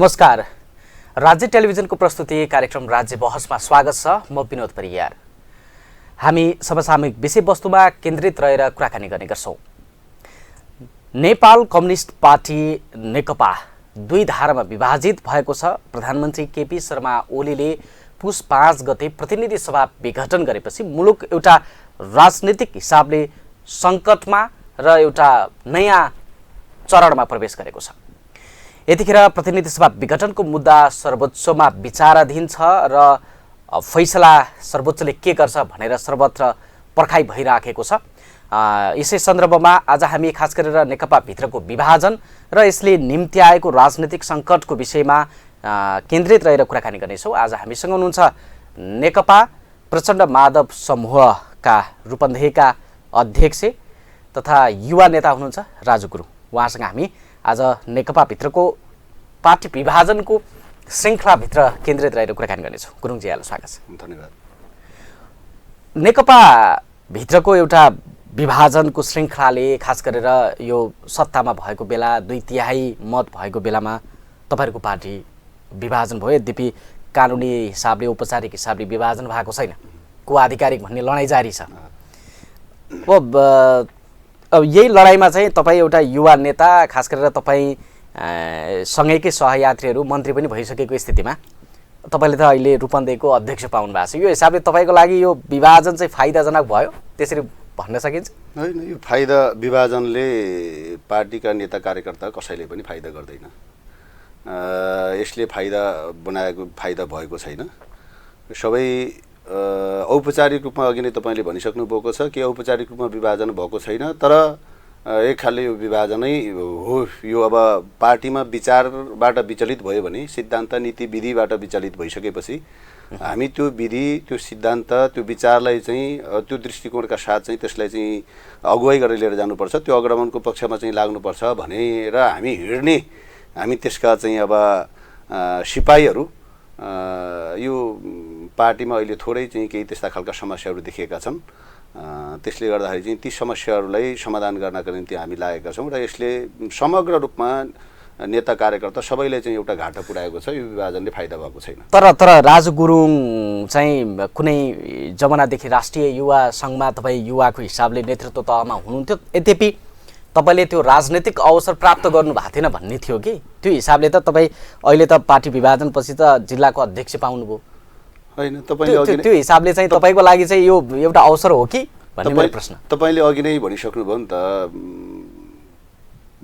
नमस्कार। राज्य टेलिभिजनको प्रस्तुति कार्यक्रम राज्य बहसमा स्वागत छ। म विनोद परियार। हामी समसामयिक विषयवस्तुमा केन्द्रित रहेर कुराकानी गर्ने गर्छौं। नेपाल कम्युनिस्ट पार्टी नेकपा दुई धारामा विभाजित भएको छ। प्रधानमन्त्री केपी शर्मा ओलीले पुस 5 गते प्रतिनिधि सभा विघटन गरेपछि मुलुक एउटा राजनीतिक हिसाबले सङ्कटमा र एउटा नयाँ चरणमा प्रवेश गरेको छ। यतिखेर प्रतिनिधि सभा विघटनको मुद्दा सर्वोच्चमा विचाराधीन छ र फैसला सर्वोच्चले के गर्छ भनेर सर्वत्र पर्खाइ भइराखेको छ। यसै सन्दर्भमा आज हामी खास गरेर नेकपा भित्रको विभाजन र यसले निम्ति आएको राजनीतिक सङ्कटको विषयमा केन्द्रित रहेर कुराकानी गर्नेछौँ। आज हामीसँग हुनुहुन्छ नेकपा प्रचण्ड माधव समूहका रूपन्देहीका अध्यक्ष तथा युवा नेता हुनुहुन्छ राजु गुरुङ। उहाँसँग हामी आज नेकपा भित्रको पार्टी विभाजनको श्रृङ्खलाभित्र केन्द्रित रहेर कुराकानी गर्नेछौँ। गुरुङजी, यहाँलाई स्वागत छ। धन्यवाद। नेकपा भित्रको एउटा विभाजनको श्रृङ्खलाले खास गरेर यो सत्तामा भएको बेला 2/3 मत भएको बेलामा तपाईँहरूको पार्टी विभाजन भयो। यद्यपि कानुनी हिसाबले औपचारिक हिसाबले विभाजन भएको छैन, को आधिकारिक भन्ने लडाइँ जारी छ। अब यही लडाइँमा चाहिँ तपाईँ एउटा युवा नेता, खास गरेर तपाईँ सँगैकै सहयात्रीहरू मन्त्री पनि भइसकेको स्थितिमा तपाईँले त अहिले रूपन्देहीको अध्यक्ष पाउनु भएको छ। यो हिसाबले तपाईँको लागि यो विभाजन चाहिँ फाइदाजनक भयो त्यसरी भन्न सकिन्छ? होइन, यो फाइदा विभाजनले पार्टीका नेता कार्यकर्ता कसैले पनि फाइदा गर्दैन। यसले फाइदा बनाएको फाइदा भएको छैन। सबै औपचारिक रूपमा अघि नै तपाईँले भनिसक्नु भएको छ कि औपचारिक रूपमा विभाजन भएको छैन, तर एक खालले यो विभाजनै हो। यो अब पार्टीमा विचारबाट विचलित भयो भने, सिद्धान्त नीति विधिबाट विचलित भइसकेपछि हामी त्यो विधि, त्यो सिद्धान्त, त्यो विचारलाई चाहिँ त्यो दृष्टिकोणका साथ चाहिँ त्यसलाई चाहिँ अगुवाई गरेर लिएर जानुपर्छ, त्यो अग्रगमनको पक्षमा चाहिँ लाग्नुपर्छ भनेर हामी त्यसका चाहिँ अब सिपाहीहरू यो पार्टीमा अहिले थोरै चाहिँ केही त्यस्ता खालका समस्याहरू देखिएका छन्। त्यसले गर्दाखेरि चाहिँ ती समस्याहरूलाई समाधान गर्नका निम्ति हामी लागेका छौँ र यसले समग्र रूपमा नेता कार्यकर्ता सबैले चाहिँ एउटा घाटा पुर्याएको छ। यो विभाजनले फाइदा भएको छैन। तर राजु गुरुङ चाहिँ कुनै जमानादेखि राष्ट्रिय युवा सङ्घमा तपाईँ युवाको हिसाबले नेतृत्व तहमा हुनुहुन्थ्यो। यद्यपि तपाईँले त्यो राजनैतिक अवसर प्राप्त गर्नु भएको थिएन भन्ने थियो कि त्यो हिसाबले त तपाईँ अहिले त पार्टी विभाजनपछि त जिल्लाको अध्यक्ष पाउनुभयो होइन? तपाईँले त्यो हिसाबले चाहिँ तपाईँको लागि चाहिँ यो एउटा अवसर हो कि भन्ने मेरो प्रश्न। तपाईँले अघि नै भनिसक्नुभयो नि त,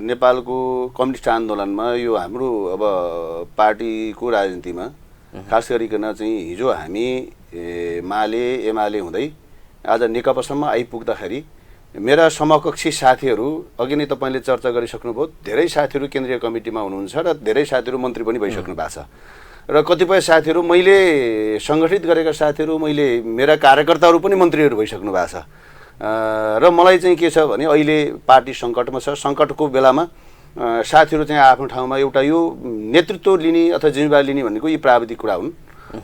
नेपालको कम्युनिस्ट आन्दोलनमा यो हाम्रो अब पार्टीको राजनीतिमा खास गरिकन चाहिँ हिजो हामी एमाले हुँदै आज नेकपासम्म आइपुग्दाखेरि मेरा समकक्षी साथीहरू, अघि नै तपाईँले चर्चा गरिसक्नुभयो, धेरै साथीहरू केन्द्रीय कमिटीमा हुनुहुन्छ र धेरै साथीहरू मन्त्री पनि भइसक्नु भएको छ र कतिपय साथीहरू मैले सङ्गठित गरेका साथीहरू, मेरा कार्यकर्ताहरू पनि मन्त्रीहरू भइसक्नु भएको छ। र मलाई चाहिँ के छ भने अहिले पार्टी सङ्कटमा छ। सङ्कटको बेलामा साथीहरू चाहिँ आफ्नो ठाउँमा एउटा यो नेतृत्व लिने अथवा जिम्मेवारी लिने भनेको यी प्राविधिक कुरा हुन्।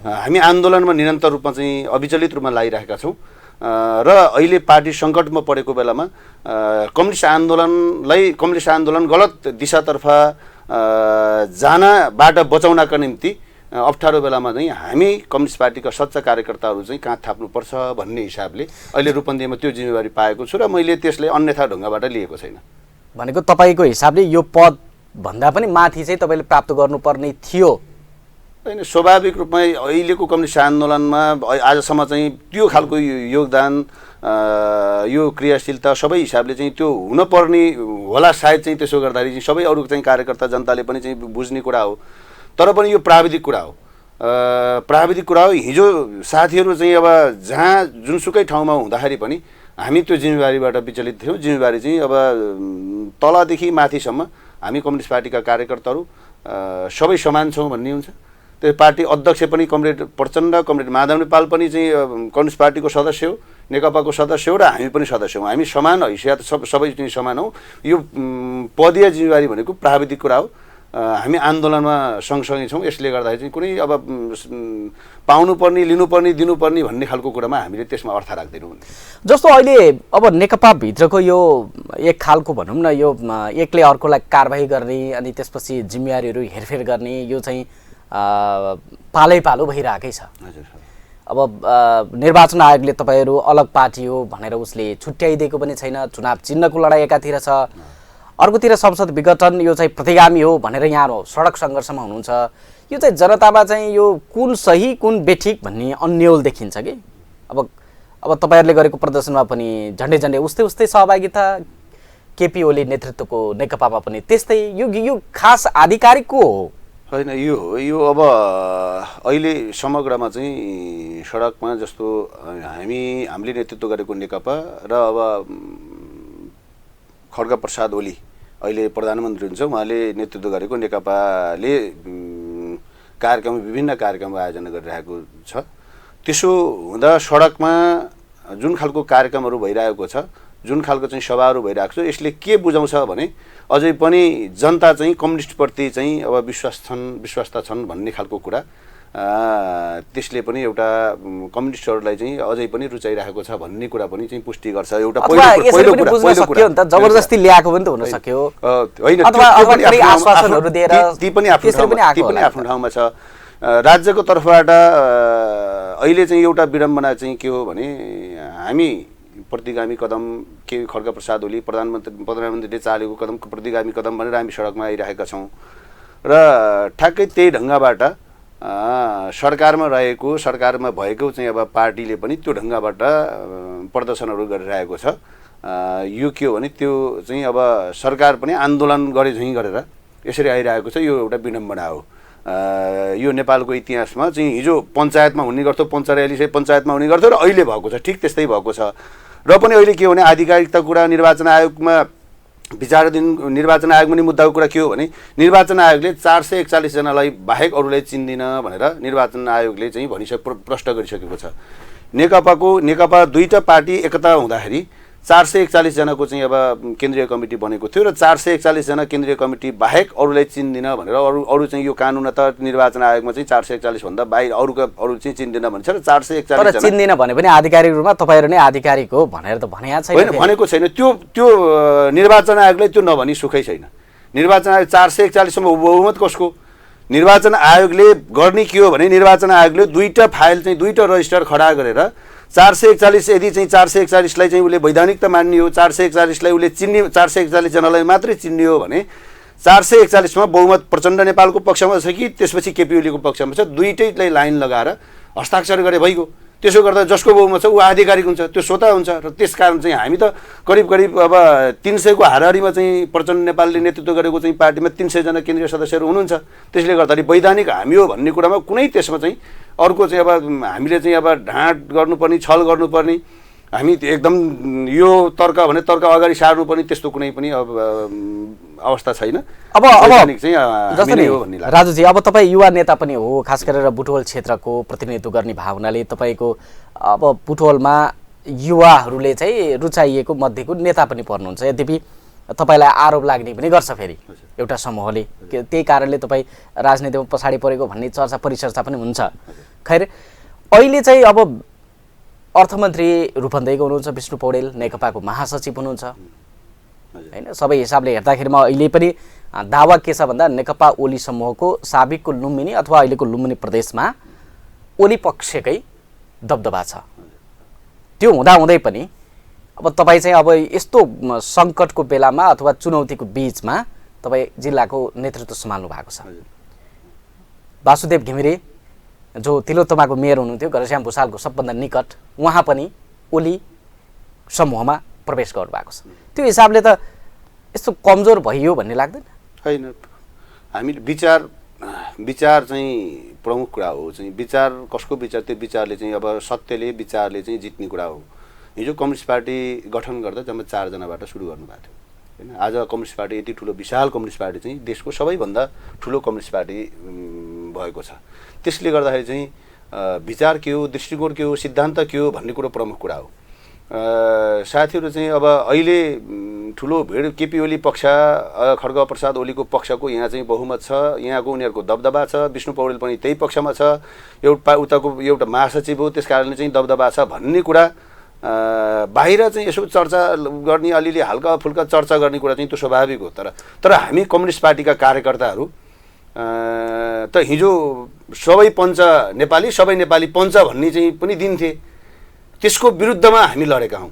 हामी आन्दोलनमा निरन्तर रूपमा चाहिँ अविचलित रूपमा लागिरहेका छौँ र अहिले पार्टी सङ्कटमा परेको बेलामा कम्युनिस्ट आन्दोलन गलत दिशातर्फ जानबाट बचाउनका निम्ति अप्ठ्यारो बेलामा चाहिँ हामी कम्युनिस्ट पार्टीका सच्चा कार्यकर्ताहरू चाहिँ कहाँ थाप्नुपर्छ भन्ने हिसाबले अहिले रूपन्देहीमा त्यो जिम्मेवारी पाएको छु र मैले त्यसलाई अन्यथा ढङ्गबाट लिएको छैन। भनेको तपाईँको हिसाबले यो पद भन्दा पनि माथि चाहिँ तपाईँले प्राप्त गर्नुपर्ने थियो? होइन, स्वाभाविक रूपमा अहिलेको कम्युनिस्ट आन्दोलनमा आजसम्म चाहिँ त्यो खालको योगदान, यो क्रियाशीलता सबै हिसाबले चाहिँ त्यो हुनपर्ने होला सायद। चाहिँ त्यसो गर्दाखेरि चाहिँ सबै अरू चाहिँ कार्यकर्ता जनताले पनि चाहिँ बुझ्ने कुरा हो, तर पनि यो प्राविधिक कुरा हो। हिजो साथीहरू चाहिँ अब जहाँ जुनसुकै ठाउँमा हुँदाखेरि पनि हामी त्यो जिम्मेवारीबाट विचलित थियौँ। जिम्मेवारी चाहिँ अब तलदेखि माथिसम्म हामी कम्युनिस्ट पार्टीका कार्यकर्ताहरू सबै समान छौँ भन्ने हुन्छ। त्यो पार्टी अध्यक्ष पनि कमरेड प्रचण्ड, कमरेड माधव नेपाल पनि चाहिँ कम्युनिस्ट पार्टीको सदस्य हो, नेकपाको सदस्य हो र हामी पनि सदस्य हौँ। हामी समान हैसियत सबै चाहिँ समान हौँ। यो पदीय जिम्मेवारी भनेको प्राविधिक कुरा हो हामी आन्दोलनमा सँगसँगै छौँ। यसले गर्दाखेरि चाहिँ कुनै अब पाउनुपर्ने लिनुपर्ने दिनुपर्ने भन्ने खालको कुरामा हामीले त्यसमा अर्थ राख्दैनौँ। जस्तो अहिले अब नेकपाभित्रको यो एक खालको भनौँ न, यो एकले अर्कोलाई कारबाही गर्ने अनि त्यसपछि जिम्मेवारीहरू हेरफेर गर्ने यो चाहिँ पालै पालो भइरहेकै छ। हजुर। अब निर्वाचन आयोगले तपाईँहरू अलग पार्टी हो भनेर उसले छुट्याइदिएको पनि छैन। चुनाव चिन्हको लडाइँ एकातिर छ, अर्कोतिर संसद विघटन यो चाहिँ प्रतिगामी हो भनेर यहाँ सडक सङ्घर्षमा हुनुहुन्छ। यो चाहिँ जनतामा चाहिँ यो कुन सही कुन बेठिक भन्ने अन्यल देखिन्छ कि। अब तपाईँहरूले गरेको प्रदर्शनमा पनि झन्डै झन्डै उस्तै उस्तै सहभागिता, केपी ओली नेतृत्वको नेकपामा पनि त्यस्तै। यो खास आधिकारिक को हो? होइन, यो अब अहिले समग्रमा चाहिँ सडकमा जस्तो हामीले नेतृत्व गरेको नेकपा र अब खड्गप्रसाद ओली अहिले प्रधानमन्त्री हुनुहुन्छ, उहाँले नेतृत्व गरेको नेकपाले विभिन्न कार्यक्रम आयोजना गरिरहेको छ। त्यसो हुँदा सडकमा जुन खालको कार्यक्रमहरू भइरहेको छ, जुन खालको चाहिँ सभाहरू भइरहेको छ, यसले के बुझाउँछ भने अझै पनि जनता चाहिँ कम्युनिस्टप्रति चाहिँ अब विश्वस्त छन् भन्ने खालको कुरा त्यसले पनि एउटा कम्युनिस्टहरूलाई चाहिँ अझै पनि रुचाइरहेको छ भन्ने कुरा पनि चाहिँ पुष्टि गर्छ। एउटा पहिलो कुरा जबरजस्ती ल्याएको पनि त हुन सक्यो होइन, ती पनि आफ्नो ठाउँमा छ। राज्यको तर्फबाट अहिले चाहिँ एउटा विडम्बना चाहिँ के हो भने हामी प्रतिगामी कदम के खड्गप्रसाद ओली प्रधानमन्त्रीले चालेको कदमको प्रतिगामी कदम भनेर हामी सडकमा आइरहेका छौँ र ठ्याक्कै त्यही ढङ्गबाट सरकारमा भएको चाहिँ अब पार्टीले पनि त्यो ढङ्गबाट प्रदर्शनहरू गरिरहेको छ। यो के हो भने त्यो चाहिँ अब सरकार पनि आन्दोलन गरेर यसरी आइरहेको छ। यो एउटा विडम्बना हो। यो नेपालको इतिहासमा चाहिँ हिजो पञ्चायतमा हुने गर्थ्यो, पञ्चायतमा हुने गर्थ्यो र अहिले भएको छ, ठिक त्यस्तै भएको छ। र पनि अहिले के हो भने आधिकारिकता कुरा निर्वाचन आयोगमा विचाराधीन निर्वाचन आयोगमा नि मुद्दाको कुरा के हो भने निर्वाचन आयोगले 441 जनालाई बाहेक अरूलाई चिन्दिन भनेर निर्वाचन आयोगले चाहिँ प्रष्ट गरिसकेको छ। नेकपा दुईटा पार्टी एकता हुँदाखेरि 441 जनाको चाहिँ अब केन्द्रीय कमिटी बनेको थियो र 441 जना केन्द्रीय कमिटी बाहेक अरूलाई चिन्दिन भनेर अरू चाहिँ यो कानुन त निर्वाचन आयोगमा चाहिँ 441 भन्दा बाहिर अरू चाहिँ चिन्दिन भन्छ र 441 जना चिन्दिन भने पनि आधिकारिक रूपमा तपाईँहरू नै आधिकारिक हो भनेर त भनेको छैन। होइन, भनेको छैन। त्यो निर्वाचन आयोगले त्यो नभनी सुखै छैन। निर्वाचन आयोग 441 सम्म बहुमत कसको? निर्वाचन आयोगले गर्ने के हो भने निर्वाचन आयोगले दुईटा रजिस्टर खडा गरेर 441 यदि चाहिँ 441 लाई चाहिँ उसले वैधानिकता मान्ने हो, 441 लाई उसले चिन्ने, 441 जनालाई मात्रै चिन्ने हो भने 441 मा बहुमत प्रचण्ड नेपालको पक्षमा छ कि त्यसपछि केपी ओलीको पक्षमा छ, दुईटैलाई लाइन लगाएर हस्ताक्षर गरे भइगयो। त्यसो गर्दा जसको बहुमत छ ऊ आधिकारिक हुन्छ, त्यो स्वतः हुन्छ। र त्यसकारण चाहिँ हामी त करिब अब 300 को हाराहारीमा चाहिँ प्रचण्ड नेपालले नेतृत्व गरेको चाहिँ पार्टीमा 300 जना केन्द्रीय सदस्यहरू हुनुहुन्छ। त्यसले गर्दाखेरि वैधानिक हामी हो भन्ने कुरामा कुनै त्यसमा चाहिँ अर्को चाहिँ अब हामीले चाहिँ अब ढाँट गर्नुपर्ने, छल गर्नुपर्ने, हामी एकदम यो तर्क भने तर्क अगाडि सार्नुपर्ने त्यस्तो कुनै पनि अब अवस्था छैन। अब राजुजी, अब तपाईँ युवा नेता पनि हो, खास गरेर बुटवल क्षेत्रको प्रतिनिधित्व गर्ने भावनाले तपाईँको अब बुटवलमा युवाहरूले चाहिँ रुचाइएको मध्येको नेता पनि पर्नुहुन्छ। यद्यपि तपाईँलाई आरोप लाग्ने पनि गर्छ फेरि एउटा समूहले, त्यही कारणले तपाईँ राजनीतिमा पछाडि परेको भन्ने चर्चा परिचर्चा पनि हुन्छ। खैर, अहिले चाहिँ अब अर्थमन्त्री रूपन्देहीको हुनुहुन्छ विष्णु पौडेल, नेकपाको महासचिव हुनुहुन्छ होइन। सबै हिसाबले हेर्दाखेरिमा अहिले पनि दावा के छ भन्दा नेकपा ओली समूहको साबिकको लुम्बिनी अथवा अहिलेको लुम्बिनी प्रदेशमा ओली पक्षकै दबदबा छ। त्यो हुँदाहुँदै पनि अब तपाईँ चाहिँ अब यस्तो सङ्कटको बेलामा अथवा चुनौतीको बिचमा तपाईँ जिल्लाको नेतृत्व सम्हाल्नु भएको छ। वासुदेव घिमिरे जो तिलोत्तमाको मेयर हुनुहुन्थ्यो, घनश्याम भुषालको सबभन्दा निकट, उहाँ पनि ओली समूहमा प्रवेश गर्नुभएको छ। त्यो हिसाबले त यस्तो कमजोर भइयो भन्ने लाग्दैन? होइन, हामीले विचार चाहिँ प्रमुख कुरा हो। चाहिँ विचार कसको विचार? त्यो विचारले चाहिँ अब सत्यले विचारले चाहिँ जित्ने कुरा हो। हिजो कम्युनिस्ट पार्टी गठन गर्दा जम्मा 4 जनाबाट सुरु गर्नुभएको थियो होइन। आज कम्युनिस्ट पार्टी यति ठुलो विशाल कम्युनिस्ट पार्टी चाहिँ देशको सबैभन्दा ठुलो कम्युनिस्ट पार्टी भएको छ। त्यसले गर्दाखेरि चाहिँ विचार के हो, दृष्टिकोण के हो, सिद्धान्त के हो भन्ने कुरो प्रमुख कुरा हो। साथीहरू चाहिँ अब अहिले ठुलो भिड केपी ओली पक्ष खड्ग प्रसाद ओलीको पक्षको यहाँ चाहिँ बहुमत छ, यहाँको उनीहरूको दबदबा छ, विष्णु पौडेल पनि त्यही पक्षमा छ, उताको एउटा महासचिव हो त्यस कारणले चाहिँ दबदबा छ भन्ने कुरा बाहिर चाहिँ यसो चर्चा गर्ने अलिअलि हल्का फुल्का चर्चा गर्ने कुरा चाहिँ त्यो स्वाभाविक हो। तर हामी कम्युनिस्ट पार्टीका कार्यकर्ताहरू त हिजो सबै पञ्च नेपाली सबै नेपाली पञ्च भन्ने चाहिँ पनि दिन्थे, त्यसको विरुद्धमा हामी लडेका हौँ।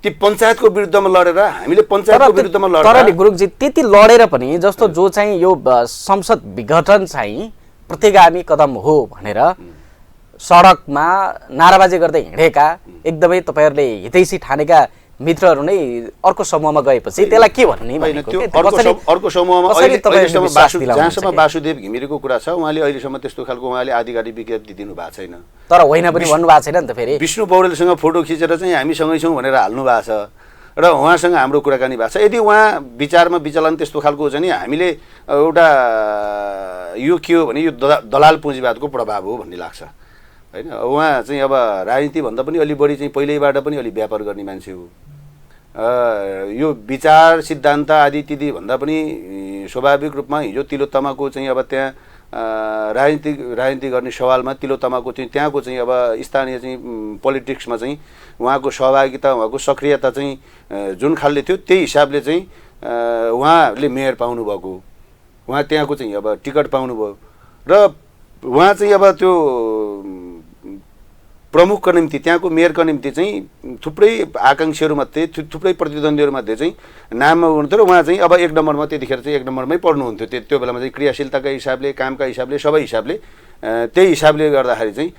ती पञ्चायतको विरुद्धमा लडेर हामीले पञ्चायतको विरुद्धमा लडेर तर गुरुङजी त्यति लडेर पनि जस्तो जो चाहिँ यो संसद विघटन चाहिँ प्रतिगामी कदम हो भनेर सडकमा नाराबाजी गर्दै हिँडेका एकदमै तपाईँहरूले हितैषी ठानेका मित्रहरू नै अर्को समूहमा गएपछि त्यसलाई के भन्ने अर्को समूहमा जहाँसम्म वासुदेव घिमिरेको कुरा छ उहाँले अहिलेसम्म त्यस्तो खालको उहाँले आधिकारिक विज्ञप्ति दिनु भएको छैन। तर होइन पनि भन्नुभएको छैन नि त। फेरि विष्णु पौडेलसँग फोटो खिचेर चाहिँ हामी सँगै छौँ भनेर हाल्नु भएको छ र उहाँसँग हाम्रो कुराकानी भएको छ। यदि उहाँ विचारमा विचलन त्यस्तो खालको छ नि हामीले एउटा यो के हो भने यो दलाल पुँजीवादको प्रभाव हो भन्ने लाग्छ होइन। उहाँ चाहिँ अब राजनीतिभन्दा पनि अलि बढी चाहिँ पहिल्यैबाट पनि अलि व्यापार गर्ने मान्छे हो। यो विचार सिद्धान्त आदि तिदि भन्दा पनि स्वाभाविक रूपमा हिजो तिलोत्तमाको चाहिँ अब त्यहाँ राजनीति गर्ने सवालमा तिलोत्तमाको चाहिँ त्यहाँको चाहिँ अब स्थानीय चाहिँ पोलिटिक्समा चाहिँ उहाँको सहभागिता उहाँको सक्रियता चाहिँ जुन खालले थियो त्यही हिसाबले चाहिँ उहाँले मेयर पाउनुभएको, उहाँ त्यहाँको चाहिँ अब टिकट पाउनुभयो र उहाँ चाहिँ अब त्यो प्रमुखको निम्ति त्यहाँको मेयरको निम्ति चाहिँ थुप्रै आकाङ्क्षीहरूमध्ये थुप्रै प्रतिद्वन्द्वीहरूमध्ये चाहिँ नाममा हुनुहुन्थ्यो र उहाँ चाहिँ अब एक नम्बरमा त्यतिखेर चाहिँ एक नम्बरमै पढ्नुहुन्थ्यो। त्यो बेलामा चाहिँ क्रियाशीलताका हिसाबले कामका हिसाबले सबै हिसाबले त्यही हिसाबले गर्दाखेरि चाहिँ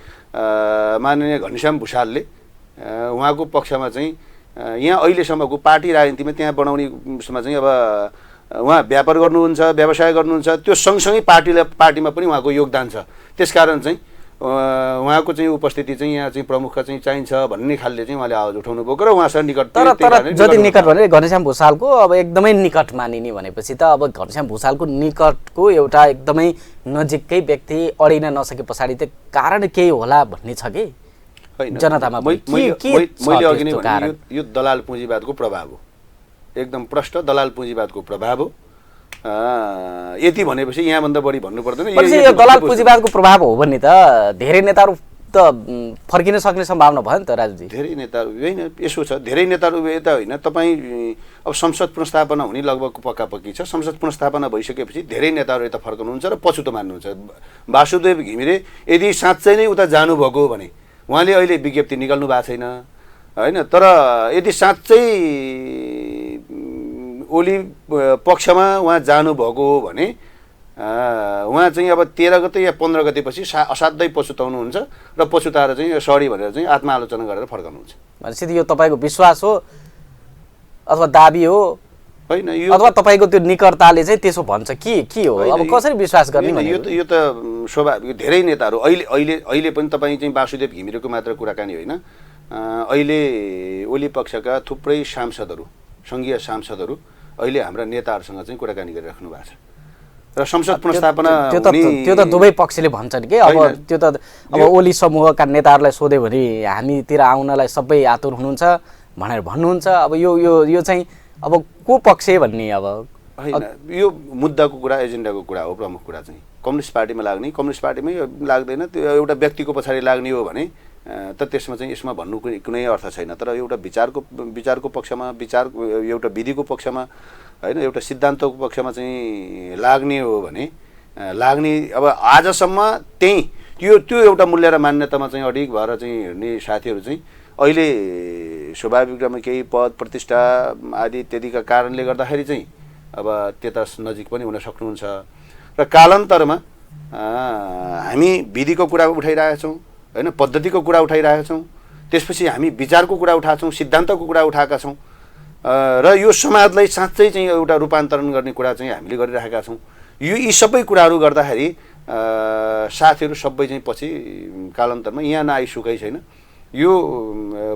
माननीय घनश्याम भुषालले उहाँको पक्षमा चाहिँ यहाँ अहिलेसम्मको पार्टी राजनीतिमा त्यहाँ बनाउने उसमा चाहिँ अब उहाँ व्यापार गर्नुहुन्छ, व्यवसाय गर्नुहुन्छ, त्यो सँगसँगै पार्टीमा पनि उहाँको योगदान छ। त्यसकारण चाहिँ उहाँको चाहिँ उपस्थिति चाहिँ यहाँ चाहिँ प्रमुख चाहिँ चाहिन्छ भन्ने खालले चाहिँ उहाँले आवाज उठाउनु भएको र उहाँसँग निकट तर जति निकट भने घनश्याम भुषालको अब एकदमै निकट मानिने भनेपछि त अब घनश्याम भुषालको निकटको एउटा एकदमै नजिकै व्यक्ति अडिन नसके पछाडि त कारण केही होला भन्ने छ कि जनतामा। मैले अघि नै भने यो दलाल पुँजीवादको प्रभाव हो, एकदम प्रष्ट दलाल पुँजीवादको प्रभाव हो। यति भनेपछि यहाँभन्दा बढी भन्नु पर्दैन। यो दलाल पुँजीवादको प्रभाव हो भने त धेरै नेताहरू त फर्किन सक्ने सम्भावना भयो नि त राजुजी। धेरै नेताहरू होइन यसो छ, धेरै नेताहरू यता होइन तपाईँ अब संसद पुनर्स्थापना हुने लगभग पक्कापक्की छ। संसद पुनर्स्थापना भइसकेपछि धेरै नेताहरू यता फर्कनुहुन्छ र पछुतो मान्नुहुन्छ। वासुदेव घिमिरे यदि साँच्चै नै उता जानुभएको भने उहाँले अहिले विज्ञप्ति निकाल्नु भएको छैन होइन। तर यदि साँच्चै ओली पक्षमा उहाँ जानुभएको हो भने उहाँ चाहिँ अब 13 गते या 15 गतेपछि असाध्यै पछुताउनुहुन्छ र पछुताएर चाहिँ सरी भनेर चाहिँ आत्मआलोचना गरेर फर्काउनुहुन्छ। भनेपछि यो तपाईँको विश्वास हो अथवा दाबी हो होइन, यो अथवा तपाईँको त्यो निकटताले चाहिँ त्यसो भन्छ के हो? अब कसरी विश्वास गर्ने? यो त स्वाभाविक धेरै नेताहरू अहिले पनि तपाईँ चाहिँ वासुदेव घिमिरेको मात्र कुराकानी होइन, अहिले ओली पक्षका थुप्रै सांसदहरू सङ्घीय सांसदहरू अहिले हाम्रा नेताहरूसँग चाहिँ कुराकानी गरिराख्नु भएको छ र संसद पुनर्स्थापना त्यो त दुवै पक्षले भन्छन् कि अब त्यो त अब ओली समूहका नेताहरूलाई सोध्यो भने हामीतिर आउनलाई सबै आतुर हुनुहुन्छ भनेर भन्नुहुन्छ। अब यो चाहिँ अब को पक्ष भन्ने अब होइन, यो मुद्दाको कुरा एजेन्डाको कुरा हो। प्रमुख कुरा चाहिँ कम्युनिस्ट पार्टीमा लाग्ने, कम्युनिस्ट पार्टीमै लाग्दैन, त्यो एउटा व्यक्तिको पछाडि लाग्ने हो भने त त्यसमा चाहिँ यसमा भन्नु कुनै अर्थ छैन। तर एउटा विचारको पक्षमा एउटा विधिको पक्षमा होइन एउटा सिद्धान्तको पक्षमा चाहिँ लाग्ने हो भने लाग्ने अब आजसम्म त्यही त्यो एउटा मूल्य र मान्यतामा चाहिँ अडिग भएर चाहिँ हिँड्ने साथीहरू चाहिँ अहिले स्वाभाविक रूपमा केही पद प्रतिष्ठा आदि इत्यादिका कारणले गर्दाखेरि चाहिँ अब त्यता नजिक पनि हुन सक्नुहुन्छ र कालान्तरमा हामी विधिको कुरा उठाइरहेका छौँ होइन, पद्धतिको कुरा उठाइरहेका छौँ, त्यसपछि हामी विचारको कुरा उठाएको छौँ, सिद्धान्तको कुरा उठाएका छौँ र यो समाजलाई साँच्चै चाहिँ एउटा रूपान्तरण गर्ने कुरा चाहिँ हामीले गरिरहेका छौँ। यी सबै कुराहरू गर्दाखेरि साथीहरू सबै चाहिँ पछि कालान्तरमा यहाँ नआइसुकै छैन। यो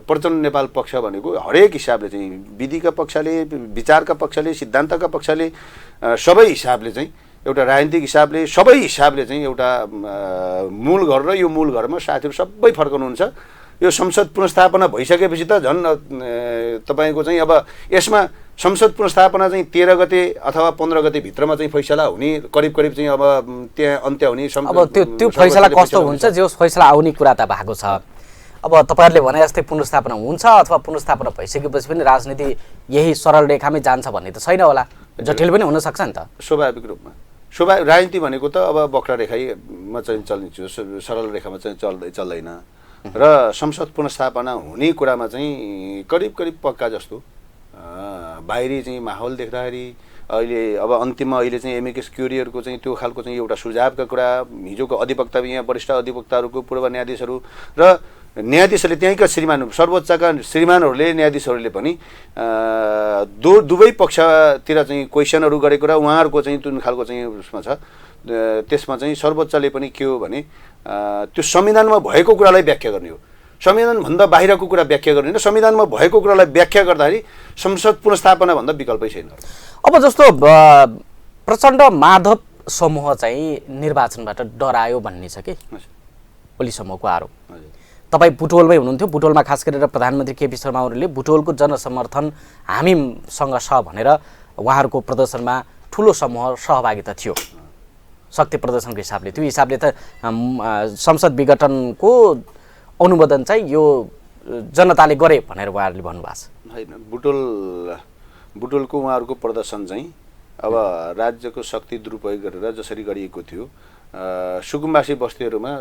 प्रचण्ड नेपाल पक्ष भनेको हरेक हिसाबले चाहिँ विधिका पक्षले, विचारका पक्षले, सिद्धान्तका पक्षले सबै हिसाबले चाहिँ एउटा राजनीतिक हिसाबले सबै हिसाबले चाहिँ एउटा मूल घर र यो मूल घरमा साथीहरू सबै फर्कनुहुन्छ यो संसद पुनर्स्थापना भइसकेपछि त झन् तपाईँको चाहिँ अब यसमा संसद पुनर्स्थापना चाहिँ 13 गते अथवा 15 गते भित्रमा चाहिँ फैसला हुने करिब चाहिँ अब त्यहाँ अन्त्य हुने अब त्यो फैसला कस्तो हुन्छ जो फैसला आउने कुरा त भएको छ। अब तपाईहरुले भने जस्तै पुनर्स्थापना हुन्छ अथवा पुनर्स्थापना भइसकेपछि पनि राजनीति यही सरल रेखामै जान्छ भन्ने त छैन होला, जटिल पनि हुन सक्छ नि त। स्वाभाविक रूपमा राजनीति भनेको त अब वक्र रेखामा चाहिँ चल्ने सरल रेखामा चाहिँ चल्दैन र संसद पुनर्स्थापना हुने कुरामा चाहिँ करिब पक्का जस्तो बाहिरी चाहिँ माहौल देख्दाखेरि अहिले अब अन्तिममा अहिले चाहिँ एमएकेस क्युरियरको चाहिँ त्यो खालको चाहिँ एउटा सुझावका कुरा हिजोको अधिवक्ता यहाँ वरिष्ठ अधिवक्ताहरूको पूर्व न्यायाधीशहरू र न्यायाधीशहरूले त्यहीँका श्रीमान सर्वोच्चका श्रीमानहरूले न्यायाधीशहरूले पनि दुवै पक्षतिर चाहिँ क्वेसनहरू गरेको र उहाँहरूको चाहिँ जुन खालको चाहिँ उसमा छ त्यसमा चाहिँ सर्वोच्चले पनि के हो भने त्यो संविधानमा भएको कुरालाई व्याख्या गर्ने हो, संविधानभन्दा बाहिरको कुरा व्याख्या गर्ने, संविधानमा भएको कुरालाई व्याख्या गर्दाखेरि संसद पुनर्स्थापना भन्दा विकल्पै छैन। अब जस्तो प्रचण्ड माधव समूह चाहिँ निर्वाचनबाट डरायो भन्ने छ कि ओली समूहको आरोप। तपाईँ बुटवलमै हुनुहुन्थ्यो, बुटवलमा खास गरेर प्रधानमन्त्री केपी शर्मा ओलीले बुटवलको जनसमर्थन हामीसँग छ भनेर उहाँहरूको प्रदर्शनमा ठुलो समूह सहभागिता थियो शक्ति प्रदर्शनको हिसाबले। त्यो हिसाबले त संसद विघटनको अनुमोदन चाहिँ यो जनताले गरे भनेर उहाँहरूले भन्नुभएको छ। होइन, बुटवलको उहाँहरूको प्रदर्शन चाहिँ अब राज्यको शक्ति दुरुपयोग गरेर जसरी गरिएको थियो, सुकुम्बासी बस्तीहरूमा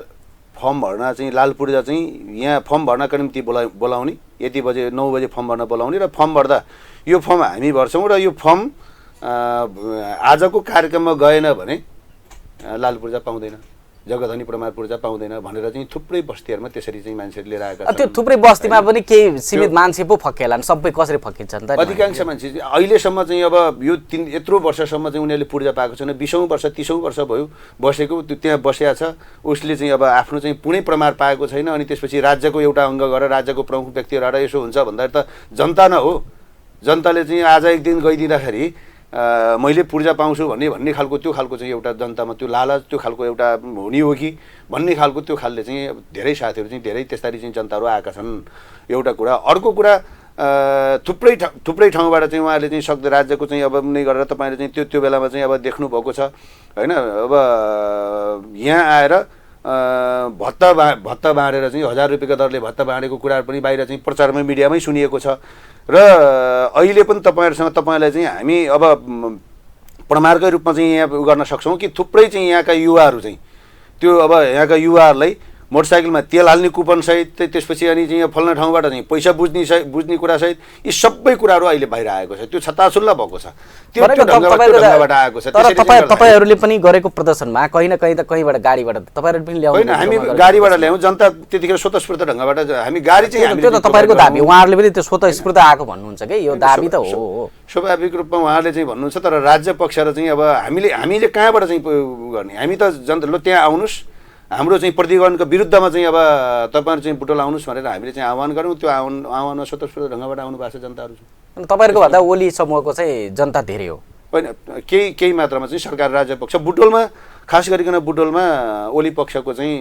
फर्म भर्न चाहिँ लाल पूर्जा चाहिँ यहाँ फर्म भर्नका निम्ति बोलाउने, यति बजे 9 बजे फर्म भर्न बोलाउने र फर्म भर्दा यो फर्म हामी भर्छौँ र यो फर्म आजको कार्यक्रममा गएन भने लाल पूर्जा पाउँदैन, जगधनी प्रमाण पूर्जा पाउँदैन भनेर चाहिँ थुप्रै बस्तीहरूमा त्यसरी चाहिँ मान्छेहरू लिएर आएका छन्। त्यो थुप्रै बस्तीमा पनि केही सीमित मान्छे पो फक्केलान्, सबै कसरी फक्किन्छन् त? अधिकांश मान्छे अहिलेसम्म चाहिँ अब यो यत्रो वर्षसम्म चाहिँ उनीहरूले पूर्जा पाएको छैन, 20औं वर्ष 30औं वर्ष भयो बसेको, त्यहाँ बसेको छ, उसले चाहिँ अब आफ्नो चाहिँ पुनै प्रमाण पाएको छैन। अनि त्यसपछि राज्यको एउटा अङ्ग गरेर राज्यको प्रमुख व्यक्तिहरू यसो हुन्छ भन्दाखेरि त जनता न हो, जनताले चाहिँ आज एक दिन गइदिँदाखेरि मैले पूर्जा पाउँछु भन्ने खालको त्यो खालको चाहिँ एउटा जनतामा त्यो लालच त्यो खालको एउटा हुने हो कि भन्ने खालको त्यो खालले चाहिँ धेरै साथीहरू चाहिँ धेरै त्यसरी चाहिँ जनताहरू आएका छन्, एउटा कुरा। अर्को कुरा थुप्रै ठाउँबाट चाहिँ उहाँले चाहिँ सक्दो राज्यको चाहिँ अब नै गरेर तपाईँले चाहिँ त्यो बेलामा चाहिँ अब देख्नुभएको छ होइन। अब यहाँ आएर भत्ता बाँडेर चाहिँ 1000 रुपियाँको दरले भत्ता बाँडेको कुराहरू पनि बाहिर चाहिँ प्रचारमै मिडियामै सुनिएको छ र अहिले पनि तपाईँलाई चाहिँ हामी अब प्रमाणकै रूपमा चाहिँ यहाँ गर्न सक्छौँ कि थुप्रै चाहिँ यहाँका युवाहरू चाहिँ त्यो अब यहाँका युवाहरूलाई मोटरसाइकलमा तेल हाल्ने कुपन सहित त्यसपछि अनि चाहिँ फल्ने ठाउँबाट चाहिँ पैसा बुझ्ने कुरा सहित यी सबै कुराहरू अहिले बाहिर आएको छ, त्यो छताछुल्ला भएको छ, त्यो ढङ्गबाट आएको छ। तर तपाईहरूले पनि गरेको प्रदर्शनमा कहीँ न कहीँ त कहीँबाट गाडीबाट तपाईहरूले पनि ल्याउनु होइन, हामी गाडीबाट ल्यायौँ, जनता त्यतिखेर स्वतस्फूर्त ढङ्गबाट हामी गाडी चाहिँ त्यो त तपाईँहरूको दाबी, उहाँहरूले पनि त्यो स्वतस्फूर्त आएको भन्नुहुन्छ कि यो दाबी त हो स्वाभाविक रूपमा उहाँहरूले चाहिँ भन्नुहुन्छ। तर राज्य पक्ष र चाहिँ अब हामीले कहाँबाट चाहिँ गर्ने, हामी त जनता ल त्यहाँ आउनुहोस्, हाम्रो चाहिँ प्रतिगमनको विरुद्धमा चाहिँ अब तपाईँहरू चाहिँ बुटवल आउनुहोस् भनेर हामीले चाहिँ आह्वान गऱ्यौँ। त्यो आह्वानमा स्वतस्फूर्त ढङ्गबाट आउनु भएको छ जनताहरू चाहिँ। तपाईँहरूको भन्दा ओली समूहको चाहिँ जनता धेरै हो होइन, केही मात्रामा चाहिँ सरकार राज्य पक्ष बुटवलमा खास गरिकन बुटवलमा ओली पक्षको चाहिँ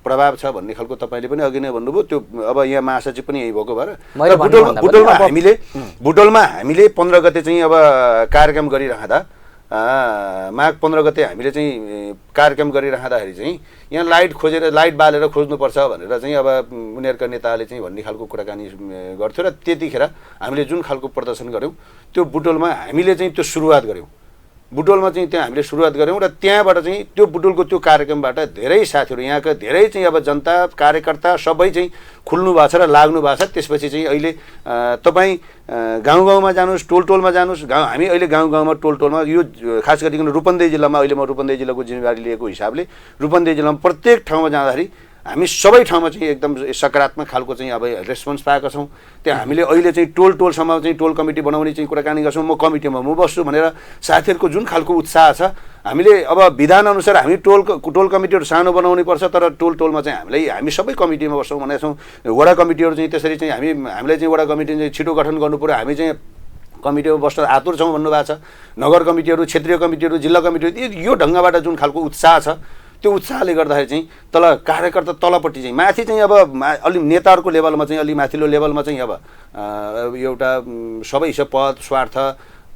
प्रभाव छ भन्ने खालको तपाईँले पनि अघि नै भन्नुभयो। त्यो अब यहाँ महासचिव पनि यही भएको भएर बुटवलमा हामीले 15 गते चाहिँ अब कार्यक्रम गरिरहँदा माघ 15 गते हामीले चाहिँ कार्यक्रम गरिरहँदाखेरि चाहिँ यहाँ लाइट बालेर खोज्नुपर्छ भनेर चाहिँ अब उनीहरूका नेताले चाहिँ भन्ने खालको कुराकानी गर्थ्यो र त्यतिखेर हामीले जुन खालको प्रदर्शन गऱ्यौँ त्यो बुटवलमा हामीले चाहिँ त्यो सुरुवात गऱ्यौँ। बुटवलमा चाहिँ त्यहाँ हामीले सुरुवात गऱ्यौँ र त्यहाँबाट चाहिँ त्यो बुटवलको त्यो कार्यक्रमबाट धेरै साथीहरू यहाँका धेरै चाहिँ अब जनता कार्यकर्ता सबै चाहिँ खुल्नु भएको छ र लाग्नु भएको छ। त्यसपछि चाहिँ अहिले तपाईँ गाउँ जानुहोस्, टोलमा जानुहोस्, हामी अहिले गाउँ टोलमा यो खास गरिकन रूपन्देही जिल्लामा अहिले म रूपन्देही जिल्लाको जिम्मेवारी लिएको हिसाबले रूपन्देही जिल्लामा प्रत्येक ठाउँमा जाँदाखेरि हामी सबै ठाउँमा चाहिँ एकदम सकारात्मक खालको चाहिँ अब रेस्पोन्स पाएका छौँ। त्यहाँ हामीले अहिले चाहिँ टोलसम्म चाहिँ टोल कमिटी बनाउने चाहिँ कुराकानी गर्छौँ, म कमिटीमा म बस्छु भनेर साथीहरूको जुन खालको उत्साह छ। हामीले अब विधानअनुसार हामी टोल कमिटीहरू सानो बनाउनै पर्छ, तर टोलमा चाहिँ हामी सबै कमिटीमा बस्छौँ भनेका छौँ। वडा कमिटीहरू चाहिँ त्यसरी चाहिँ हामीलाई चाहिँ वडा कमिटी चाहिँ छिटो गठन गर्नु पऱ्यो, हामी चाहिँ कमिटीमा बस्न आतुर छौँ भन्नुभएको छ। नगर कमिटीहरू, क्षेत्रीय कमिटीहरू, जिल्ला कमिटीहरू यो ढङ्गबाट जुन खालको उत्साह छ त्यो उत्साहले गर्दाखेरि चाहिँ तल कार्यकर्ता तलपट्टि चाहिँ माथि चाहिँ अब अलि नेताहरूको लेभलमा चाहिँ अलि माथिल्लो लेभलमा चाहिँ अब एउटा सबै पद स्वार्थ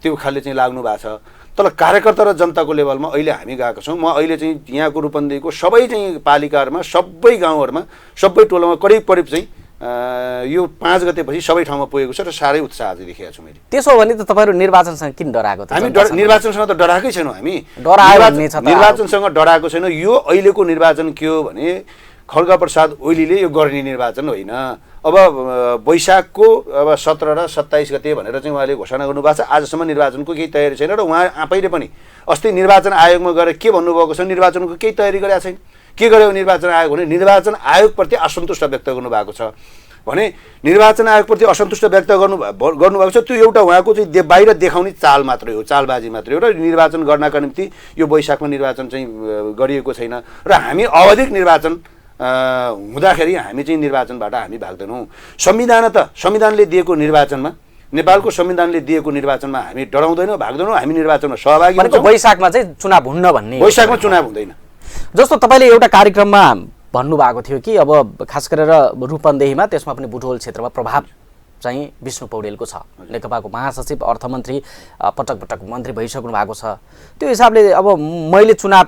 त्यो खालले चाहिँ लाग्नु भएको छ। तर कार्यकर्ता र जनताको लेभलमा अहिले हामी गएका छौँ। म अहिले चाहिँ यहाँको रूपन्देहीको सबै चाहिँ पालिकाहरूमा सबै गाउँहरूमा सबै टोलमा करिब चाहिँ यो 5 गतेपछि सबै ठाउँमा पुगेको छ र साह्रै उत्साह चाहिँ देखेको छु मैले। त्यसो भने त तपाईँहरू निर्वाचनसँग किन डराएको त? हामी निर्वाचनसँग त डराएकै छैनौँ। हामी निर्वाचनसँग डराएको छैनौँ। यो अहिलेको निर्वाचन के हो भने खड्गप्रसाद ओलीले यो गर्ने निर्वाचन होइन। अब वैशाखको अब 17 र 27 गते भनेर चाहिँ उहाँले घोषणा गर्नुभएको छ। आजसम्म निर्वाचनको केही तयारी छैन र उहाँ आफैले पनि अस्ति निर्वाचन आयोगमा गएर के भन्नुभएको छ, निर्वाचनको केही तयारी गरेका छैन। के गर्यो निर्वाचन आयोग भने निर्वाचन आयोगप्रति असन्तुष्ट व्यक्त गर्नुभएको छ भने निर्वाचन आयोगप्रति असन्तुष्ट व्यक्त गर्नुभएको छ। त्यो एउटा उहाँको चाहिँ बाहिर देखाउने चाल मात्रै हो, चालबाजी मात्रै हो र निर्वाचन गर्नका निम्ति यो वैशाखमा निर्वाचन चाहिँ गरिएको छैन र हामी आवधिक निर्वाचन हुँदाखेरि हामी चाहिँ निर्वाचनबाट हामी भाग्दैनौँ। संविधानले दिएको निर्वाचनमा, नेपालको संविधानले दिएको निर्वाचनमा हामी डराउँदैनौँ, भाग्दैनौँ। हामी निर्वाचनमा सहभागी हुन्छौँ। वैशाखमा चाहिँ चुनाव हुन्न भन्ने, वैशाखमा चुनाव हुँदैन। जस्तो तपाईँले एउटा कार्यक्रममा भन्नुभएको थियो कि अब खास गरेर रूपन्देहीमा, त्यसमा पनि बुटवल क्षेत्रमा प्रभाव चाहिँ विष्णु पौडेलको छ। नेकपाको महासचिव, अर्थमन्त्री, पटक पटक मन्त्री भइसक्नु भएको छ। त्यो हिसाबले अब मैले चुनाव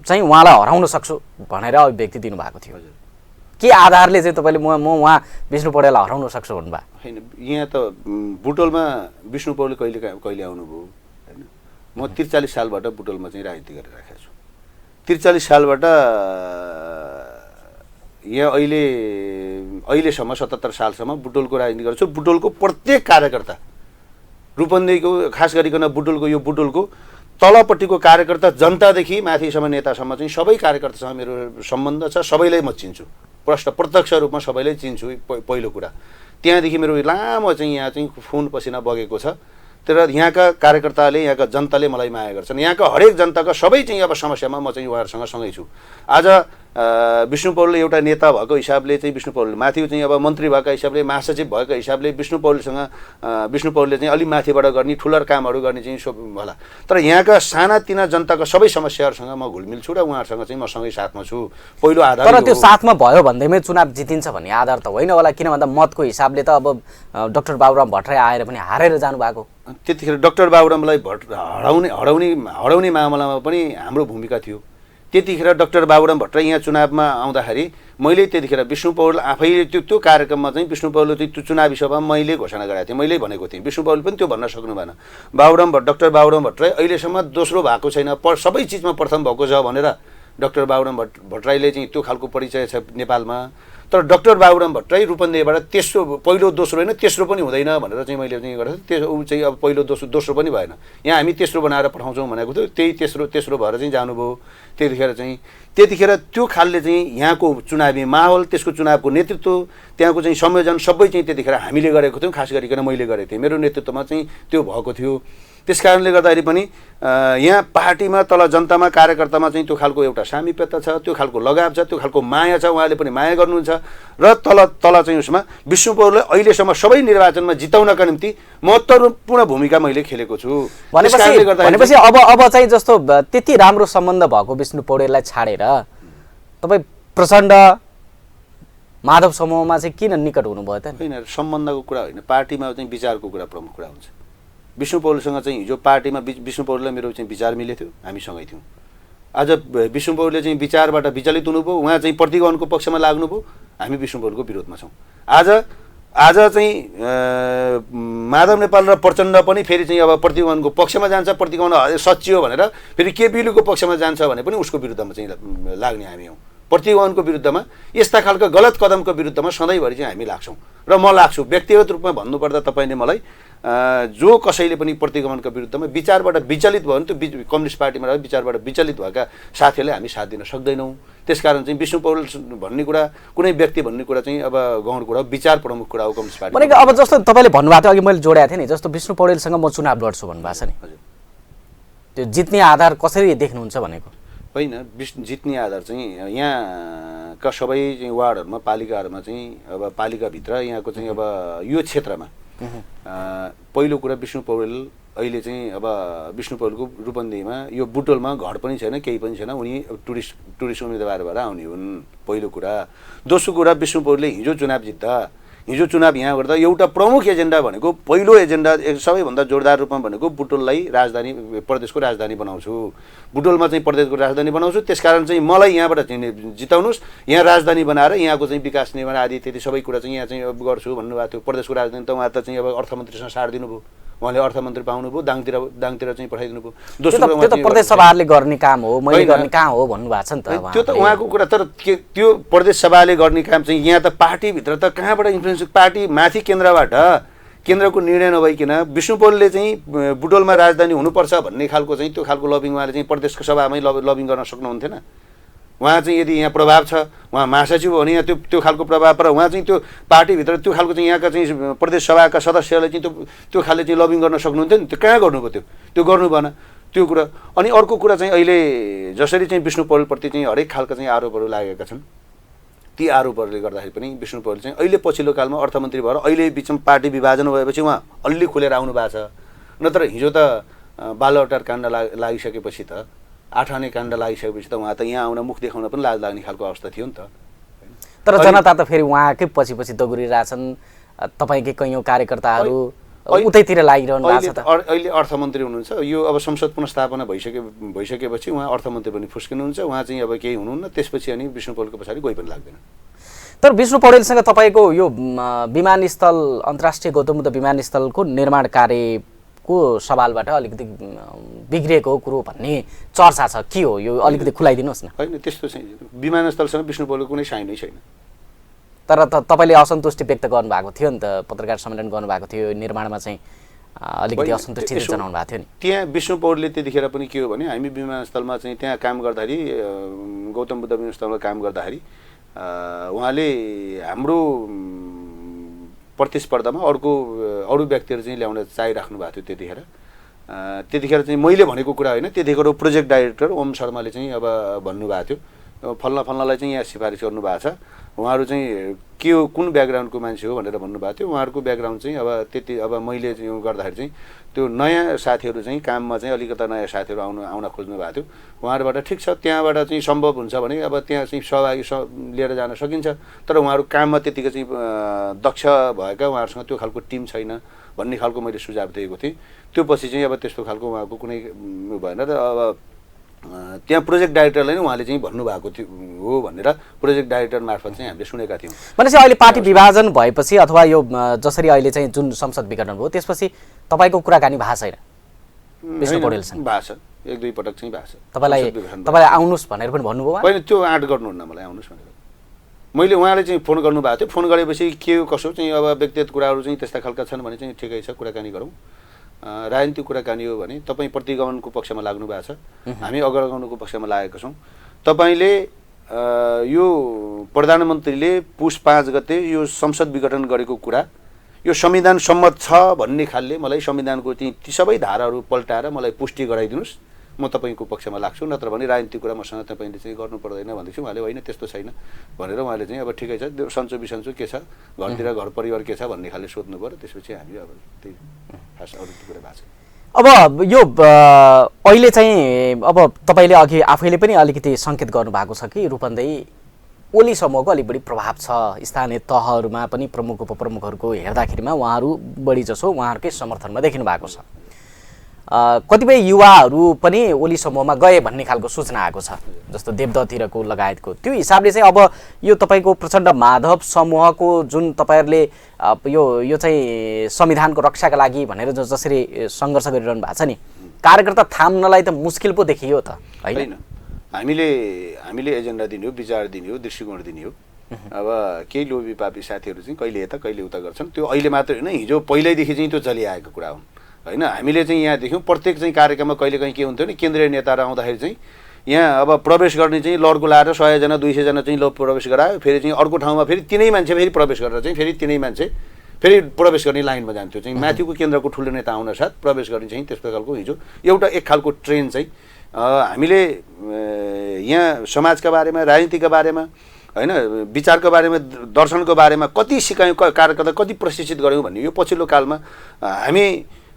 चाहिँ उहाँलाई हराउन सक्छु भनेर अभिव्यक्ति दिनुभएको थियो। के आधारले चाहिँ तपाईँले म उहाँ विष्णु पौडेललाई हराउन सक्छु भन्नुभयो? होइन, यहाँ त बुटवलमा विष्णु पौडेल कहिले आउनुभयो होइन। म 43 सालबाट बुटवलमा चाहिँ राजनीति गरेर राखेको छु। 43 सालबाट यहाँ अहिलेसम्म 77 सालसम्म बुटवलको राजनीति गरेको छु। बुटवलको प्रत्येक कार्यकर्ता, रूपन्देहीको खास गरिकन बुटवलको तलपट्टिको कार्यकर्ता, जनतादेखि माथिसम्म नेतासम्म चाहिँ सबै कार्यकर्तासँग मेरो सम्बन्ध छ। सबैलाई म चिन्छु, प्रत्यक्ष रूपमा सबैलाई चिन्छु। पहिलो कुरा त्यहाँदेखि मेरो लामो चाहिँ यहाँ चाहिँ खुन पसिना बगेको छ। तर यहाँका कार्यकर्ताले, यहाँका जनताले मलाई माया गर्छन्। यहाँका हरेक जनताका सबै चाहिँ अब समस्यामा म चाहिँ उहाँहरूसँग सँगै छु। आज विष्णु पौडेल एउटा नेता भएको हिसाबले चाहिँ विष्णु पौडेल माथि चाहिँ अब मन्त्री भएका हिसाबले, महासचिव भएका हिसाबले विष्णु पौडेलले चाहिँ अलि माथिबाट गर्ने ठुला कामहरू गर्ने चाहिँ होला। तर यहाँका सानातिना जनताका सबै समस्याहरूसँग म घुलमिल छु र उहाँहरूसँग चाहिँ म सँगै साथमा छु। पहिलो आधार तर त्यो साथमा भयो भन्दैमै चुनाव जितिन्छ भन्ने आधार त होइन होला। किन भन्दा मतको हिसाबले त अब डाक्टर बाबुराम भट्टराई आएर पनि हारेर जानुभएको। त्यतिखेर डाक्टर बाबुरामलाई हराउने मामलामा पनि हाम्रो भूमिका थियो। त्यतिखेर डाक्टर बाबुराम भट्टराई यहाँ चुनावमा आउँदाखेरि मैले त्यतिखेर विष्णु पौडेल आफैले त्यो कार्यक्रममा चाहिँ विष्णु पौडेल चाहिँ त्यो चुनावी सभामा मैले घोषणा गरेको थिएँ, मैले भनेको थिएँ। विष्णु पौडेल पनि त्यो भन्न सक्नु भएन। डाक्टर बाबुराम भट्टराई अहिलेसम्म दोस्रो भएको छैन, सबै चिजमा प्रथम भएको छ भनेर डाक्टर बाबुराम भट्टराईले चाहिँ त्यो खालको परिचय छ नेपालमा। तर डाक्टर बाबुराम भट्टराई रूपन्देहीबाट तेस्रो, पहिलो दोस्रो होइन तेस्रो पनि हुँदैन भनेर चाहिँ मैले चाहिँ गरेको थिएँ। त्यो चाहिँ अब पहिलो दोस्रो पनि भएन। यहाँ हामी तेस्रो बनाएर पठाउँछौँ भनेको थियो, त्यही तेस्रो भएर चाहिँ जानुभयो। त्यतिखेर त्यो खालले चाहिँ यहाँको चुनावी माहौल, त्यसको चुनावको नेतृत्व, त्यहाँको चाहिँ संयोजन सबै चाहिँ त्यतिखेर हामीले गरेको थियौँ। खास गरिकन मैले गरेको थिएँ, मेरो नेतृत्वमा चाहिँ त्यो भएको थियो। त्यस कारणले गर्दाखेरि पनि यहाँ पार्टीमा तल जनतामा कार्यकर्तामा चाहिँ त्यो खालको एउटा सामिप्यता छ, त्यो खालको लगाव छ, त्यो खालको माया छ। उहाँले पनि माया गर्नुहुन्छ र तल चाहिँ उसमा विष्णु पौडेलले अहिलेसम्म सबै निर्वाचनमा जिताउनका निम्ति महत्त्वपूर्ण भूमिका मैले खेलेको छु। भनेपछि अब चाहिँ जस्तो त्यति राम्रो सम्बन्ध भएको विष्णु पौडेललाई छाडेर तपाईँ प्रचण्ड माधव समूहमा चाहिँ किन निकट हुनुभयो त? होइन, सम्बन्धको कुरा होइन, पार्टीमा चाहिँ विचारको कुरा प्रमुख कुरा हुन्छ। विष्णु पौडेलसँग चाहिँ हिजो पार्टीमा विष्णु पौडेललाई मेरो चाहिँ विचार मिलेको थियो, हामी सँगै थियौँ। आज विष्णु पौडेलले चाहिँ विचारबाट विचलित हुनुभयो, उहाँ चाहिँ प्रतिगमनको पक्षमा लाग्नुभयो, हामी विष्णु पौडेलको विरोधमा छौँ। आज चाहिँ माधव नेपाल र प्रचण्ड पनि फेरि चाहिँ अब प्रतिगमनको पक्षमा जान्छ, प्रतिगमन सच्चियो भनेर फेरि केपीओलीको पक्षमा जान्छ भने पनि उसको विरुद्धमा चाहिँ लाग्ने हामी हौँ। प्रतिगमनको विरुद्धमा, यस्ता खालका गलत कदमको विरुद्धमा सधैँभरि चाहिँ हामी लाग्छौँ र म लाग्छु। व्यक्तिगत रूपमा भन्नुपर्दा तपाईँले मलाई जो कसैले पनि प्रतिगमनका विरुद्धमा विचारबाट विचलित भयो भने त्यो कम्युनिस्ट पार्टीमा रहेर विचारबाट विचलित भएका साथीहरूले हामी साथ दिन सक्दैनौँ। त्यसकारण चाहिँ विष्णु पौडेल भन्ने कुरा, कुनै व्यक्ति भन्ने कुरा चाहिँ अब गौण कुरा, विचार प्रमुख कुरा हो कम्युनिस्ट पार्टी भनेको। अब जस्तो तपाईँले भन्नुभएको थियो, अघि मैले जोडेको थिएँ नि, जस्तो विष्णु पौडेलसँग म चुनाव लड्छु भन्नुभएको छ नि, त्यो जित्ने आधार कसरी देख्नुहुन्छ भनेको? होइन, जित्ने आधार चाहिँ यहाँका सबै चाहिँ वार्डहरूमा, पालिकाहरूमा चाहिँ अब पालिकाभित्र यहाँको चाहिँ अब यो क्षेत्रमा पहिलो कुरा विष्णु पौडेल अहिले चाहिँ अब विष्णु पौडेलको रूपन्देहीमा यो बुटोलमा घर पनि छैन, केही पनि छैन, उनी टुरिस्ट उम्मेदवार भएर आउने हुन्, पहिलो कुरा। दोस्रो कुरा, विष्णु पौडेलले हिजो चुनाव यहाँ गर्दा एउटा प्रमुख एजेन्डा भनेको, पहिलो एजेन्डा सबैभन्दा जोरदार रूपमा भनेको बुटोललाई प्रदेशको राजधानी बनाउँछु, बुटोलमा चाहिँ प्रदेशको राजधानी बनाउँछु, त्यसकारण चाहिँ मलाई यहाँबाट चाहिँ जिताउनुहोस्, यहाँ राजधानी बनाएर यहाँको चाहिँ विकास निर्माण आदि त्यति सबै कुरा चाहिँ यहाँ चाहिँ गर्छु भन्नुभएको थियो। प्रदेशको राजधानी त उहाँ त चाहिँ अब अर्थमन्त्रीसँग सारिदिनु भयो, उहाँले अर्थमन्त्री पाउनुभयो, दाङतिर चाहिँ पठाइदिनु भयो। दोस्रो त्यो त प्रदेश सभाले गर्ने काम हो, मैले गर्ने कहाँ हो भन्नुभएको छ नि त। त्यो त उहाँको कुरा, तर त्यो प्रदेश सभाले गर्ने काम चाहिँ यहाँ त पार्टीभित्र त कहाँबाट इन्फ्लुएन्स, पार्टी माथि केन्द्रको निर्णय नभइकन विष्णु पौडेलले चाहिँ बुटोलमा राजधानी हुनुपर्छ भन्ने खालको चाहिँ त्यो खालको लबिङ उहाँले चाहिँ प्रदेशको सभामै लबिङ गर्न सक्नुहुन्थेन। उहाँ चाहिँ यदि यहाँ प्रभाव छ, उहाँ महासचिव हो भने यहाँ त्यो खालको प्रभाव, पर उहाँ चाहिँ त्यो पार्टीभित्र त्यो खालको चाहिँ यहाँका चाहिँ प्रदेश सभाका सदस्यहरूले चाहिँ त्यो खाले चाहिँ लबिङ गर्न सक्नुहुन्थ्यो नि, त्यो कहाँ गर्नुभयो, त्यो गर्नु भएन त्यो कुरा। अनि अर्को कुरा चाहिँ अहिले जसरी चाहिँ विष्णु पौडेलप्रति चाहिँ हरेक खालका चाहिँ आरोपहरू लागेका छन्, ती आरोपहरूले गर्दाखेरि पनि विष्णु पौडेल चाहिँ अहिले पछिल्लो कालमा अर्थमन्त्री भएर अहिले बिचमा पार्टी विभाजन भएपछि उहाँ अलि खुलेर आउनु भएको छ। नत्र हिजो त बालुवाटार काण्ड लागिसकेपछि त, 8 आने काण्ड लागिसकेपछि त उहाँ त यहाँ आउन, मुख देखाउन पनि लाज लाग्ने खालको अवस्था थियो नि त। तर जनता त फेरि उहाँकै पछि दगुरिरहेछन्, तपाईँकै कैयौँ कार्यकर्ताहरू उतैतिर लागिरहनु भएको छ त। अहिले अर्थमन्त्री हुनुहुन्छ, यो अब संसद पुनर्स्थापना भइसकेपछि उहाँ अर्थमन्त्री पनि फुस्किनुहुन्छ, उहाँ चाहिँ अब केही हुनुहुन्न, त्यसपछि अनि विष्णु पौडेलको पछाडि कोही पनि लाग्दैन। तर विष्णु पौडेलसँग तपाईँको यो विमानस्थल, अन्तर्राष्ट्रिय गौतम बुद्ध विमानस्थलको निर्माण कार्यको सवालबाट अलिकति बिग्रिएको कुरो भन्ने चर्चा छ, के हो यो अलिकति खुलाइदिनुहोस् न। होइन, त्यस्तो चाहिँ विमानस्थलसँग विष्णु पौडेलको कुनै साइन नै छैन। तर तपाईँले असन्तुष्टि व्यक्त गर्नुभएको थियो नि त, पत्रकार सम्मेलन गर्नुभएको थियो, निर्माणमा चाहिँ अलिकति असन्तुष्टि जनाउनु भएको थियो नि। त्यहाँ विष्णु पौडेलले त्यतिखेर पनि के हो भने, हामी विमानस्थलमा चाहिँ त्यहाँ काम गर्दाखेरि, गौतम बुद्ध विमानस्थलमा काम गर्दाखेरि उहाँले हाम्रो प्रतिस्पर्धामा अरू व्यक्तिहरू चाहिँ ल्याउन चाहिराख्नु भएको थियो। त्यतिखेर चाहिँ मैले भनेको कुरा होइन, त्यतिखेर प्रोजेक्ट डाइरेक्टर ओम शर्माले चाहिँ अब भन्नुभएको थियो, फल्नालाई चाहिँ यहाँ सिफारिस गर्नुभएको छ, उहाँहरू चाहिँ के हो, कुन ब्याकग्राउन्डको मान्छे हो भनेर भन्नुभएको थियो। उहाँहरूको ब्याकग्राउन्ड चाहिँ अब मैले चाहिँ गर्दाखेरि चाहिँ त्यो नयाँ साथीहरू चाहिँ काममा चाहिँ अलिकता नयाँ साथीहरू आउन खोज्नु भएको थियो। उहाँहरूबाट ठिक छ, त्यहाँबाट चाहिँ सम्भव हुन्छ भने अब त्यहाँ चाहिँ सहभागी लिएर जान सकिन्छ, तर उहाँहरू काममा त्यतिकै चाहिँ दक्ष भएका, उहाँहरूसँग त्यो खालको टिम छैन भन्ने खालको मैले सुझाव दिएको थिएँ। त्यो पछि चाहिँ अब त्यस्तो खालको उहाँको कुनै भएन र अब त्यहाँ प्रोजेक्ट डाइरेक्टरलाई नै उहाँले चाहिँ भन्नुभएको थियो हो भनेर प्रोजेक्ट डाइरेक्टर मार्फत चाहिँ हामीले सुनेका थियौँ। भनेपछि अहिले पार्टी विभाजन भएपछि अथवा यो जसरी अहिले चाहिँ जुन संसद विघटन भयो त्यसपछि तपाईँको कुराकानी भएको छैन विष्णु पौडेलसँग? भएको छ, 1-2 पटक चाहिँ भएको छ। तपाईँलाई आउनुहोस् भनेर पनि भन्नुभयो? होइन, त्यो आँट गर्नुहुन्न मलाई आउनुहोस् भनेर। मैले उहाँले चाहिँ फोन गर्नुभएको थियो, फोन गरेपछि के कसो चाहिँ अब व्यक्तिगत कुराहरू चाहिँ त्यस्ता खालका छन् भने चाहिँ ठिकै छ, कुराकानी गरौँ। राजनीतिक कुराकानी हो भने तपाईँ प्रतिगमनको पक्षमा लाग्नु भएको छ, हामी अग्रगमनको पक्षमा लागेका छौँ। तपाईँले यो प्रधानमन्त्रीले पुस 5 गते यो संसद विघटन गरेको कुरा यो संविधान सम्मत छ भन्ने खालले मलाई संविधानको ती सबै धाराहरू पल्टाएर मलाई पुष्टि गराइदिनुहोस्, म तपाईँको पक्षमा लाग्छु, नत्र भने राजनीतिक कुरा मसँग तपाईँले चाहिँ गर्नु पर्दैन भन्दैछु। उहाँले होइन त्यस्तो छैन भनेर उहाँले चाहिँ अब ठिकै छ, सन्चो बिसन्चो के छ, घरतिर घर परिवार के छ भन्ने खाले सोध्नु पऱ्यो। त्यसपछि हामी अब त्यही खास अरू कुरा भएको छ। अब यो अहिले चाहिँ अब तपाईँले अघि आफैले पनि अलिकति सङ्केत गर्नुभएको छ कि रूपन्देही ओली समूहको अलिक बढी प्रभाव छ, स्थानीय तहहरूमा पनि प्रमुख उपप्रमुखहरूको हेर्दाखेरिमा उहाँहरू बढी जसो उहाँहरूकै समर्थनमा देखिनु भएको छ। कतिपय युवाहरू पनि ओली समूहमा गए भन्ने खालको सूचना आएको छ, जस्तो देवदहतिरको लगायतको। त्यो हिसाबले चाहिँ अब यो तपाईँको प्रचण्ड माधव समूहको जुन तपाईँहरूले यो चाहिँ संविधानको रक्षाका लागि भनेर जसरी सङ्घर्ष गरिरहनु भएको छ नि, कार्यकर्ता थाम्नलाई त मुस्किल पो देखियो त होइन? हामीले एजेन्डा दिने हो, विचार दिने हो, दृष्टिकोण दिने हो। अब केही लोभी पापी साथीहरू चाहिँ कहिले यता कहिले उता गर्छन्, त्यो अहिले मात्र होइन, हिजो पहिल्यैदेखि चाहिँ त्यो चलिआएको कुरा हो होइन। हामीले चाहिँ यहाँ देख्यौँ प्रत्येक चाहिँ कार्यक्रममा कहिलेकाहीँ के हुन्थ्यो नि, केन्द्रीय नेताहरू आउँदाखेरि चाहिँ यहाँ अब प्रवेश गर्ने चाहिँ लड्को लाएर 100 जना 200 जना चाहिँ प्रवेश गरायो, फेरि चाहिँ अर्को ठाउँमा फेरि तिनै मान्छे फेरि प्रवेश गरेर चाहिँ फेरि तिनै मान्छे फेरि प्रवेश गर्ने लाइनमा जान्थ्यो। चाहिँ माथिको केन्द्रको ठुलो नेता आउन साथ प्रवेश गर्ने चाहिँ त्यस्तो खालको हिजो एउटा एक खालको ट्रेन्ड चाहिँ हामीले यहाँ समाजका बारेमा, राजनीतिका बारेमा होइन, विचारको बारेमा, दर्शनको बारेमा कति सिकायौँ, कार्यकर्ता कति प्रशिक्षित गऱ्यौँ भन्ने यो पछिल्लो कालमा हामी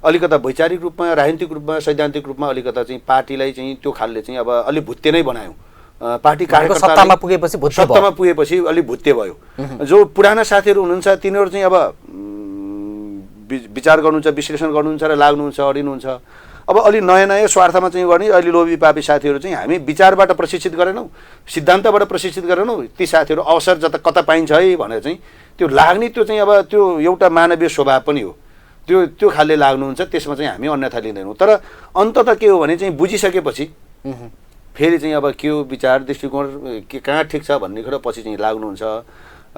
अलिकता वैचारिक रूपमा, राजनीतिक रूपमा, सैद्धान्तिक रूपमा अलिकता चाहिँ पार्टीलाई चाहिँ त्यो खालले चाहिँ अब अलि भुत्ते नै बनायौँ। पार्टी कार्यकर्ता सत्तामा पुगेपछि अलि भुत्ते भयो। जो पुराना साथीहरू हुनुहुन्छ तिनीहरू चाहिँ अब विचार गर्नुहुन्छ, विश्लेषण गर्नुहुन्छ र लाग्नुहुन्छ, अडिनुहुन्छ। अब अलि नयाँ नयाँ स्वार्थमा चाहिँ गर्ने अहिले लोभी पापी साथीहरू चाहिँ हामी विचारबाट प्रशिक्षित गरेनौँ, सिद्धान्तबाट प्रशिक्षित गरेनौँ, ती साथीहरू अवसर कता पाइन्छ है भनेर चाहिँ त्यो लाग्ने, त्यो चाहिँ अब त्यो एउटा मानवीय स्वभाव पनि हो, त्यो खालले लाग्नुहुन्छ। त्यसमा चाहिँ हामी अन्यथा लिँदैनौँ। तर अन्ततः के हो भने चाहिँ बुझिसकेपछि फेरि चाहिँ अब के हो विचार दृष्टिकोण के कहाँ ठिक छ भन्ने कुरा पछि चाहिँ लाग्नुहुन्छ।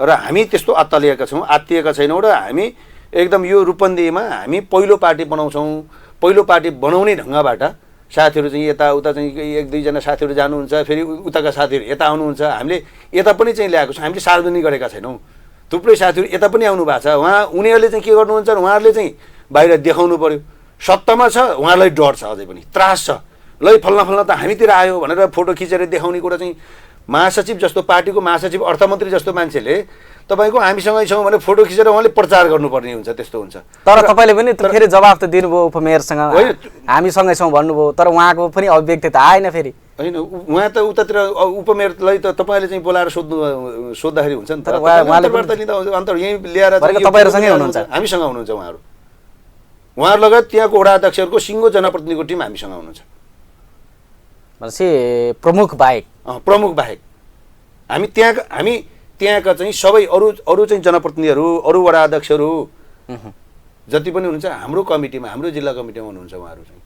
र हामी त्यस्तो अत्तालिएका छौँ, आत्तिएका छैनौँ। र हामी एकदम यो रूपन्देहीमा हामी पहिलो पार्टी बनाउँछौँ, पहिलो पार्टी बनाउने ढङ्गबाट साथीहरू चाहिँ यताउता चाहिँ एक दुईजना साथीहरू जानुहुन्छ, फेरि उताका साथीहरू यता आउनुहुन्छ। हामीले यता पनि चाहिँ ल्याएको छौँ, हामीले सार्वजनिक गरेका छैनौँ। थुप्रै साथीहरू यता पनि आउनु भएको छ। उनीहरूले चाहिँ के गर्नुहुन्छ, उहाँहरूले चाहिँ बाहिर देखाउनु पर्यो। सत्तामा छ उहाँहरूलाई डर छ, अझै पनि त्रास छ। ल फल्ना फल्ना त हामीतिर आयो भनेर फोटो खिचेर देखाउने कुरा चाहिँ महासचिव जस्तो, पार्टीको महासचिव, अर्थमन्त्री जस्तो मान्छेले तपाईँको हामीसँगै छौँ भने फोटो खिचेर उहाँले प्रचार गर्नुपर्ने हुन्छ, त्यस्तो हुन्छ। तर तपाईँले पनि फेरि जवाफ त दिनुभयो उपमेयरसँग, हामीसँगै छौँ भन्नुभयो, तर उहाँको पनि अभिव्यक्ति त आएन फेरि। होइन, उहाँ त उतातिर उपमेयरलाई त तपाईँले चाहिँ बोलाएर सोद्धाखेरि हुन्छ नि त। अन्तर यहीँ ल्याएर तपाईँहरूसँगै हुनुहुन्छ, हामीसँग हुनुहुन्छ उहाँहरू लगायत त्यहाँको वडा अध्यक्षहरूको सिङ्गो जनप्रतिनिधिको टिम हामीसँग हुनुहुन्छ। भनेपछि प्रमुख बाहेक हामी त्यहाँका चाहिँ सबै अरू चाहिँ जनप्रतिनिधिहरू, अरू वडा अध्यक्षहरू जति पनि हुनुहुन्छ हाम्रो कमिटीमा, हाम्रो जिल्ला कमिटीमा हुनुहुन्छ। उहाँहरू चाहिँ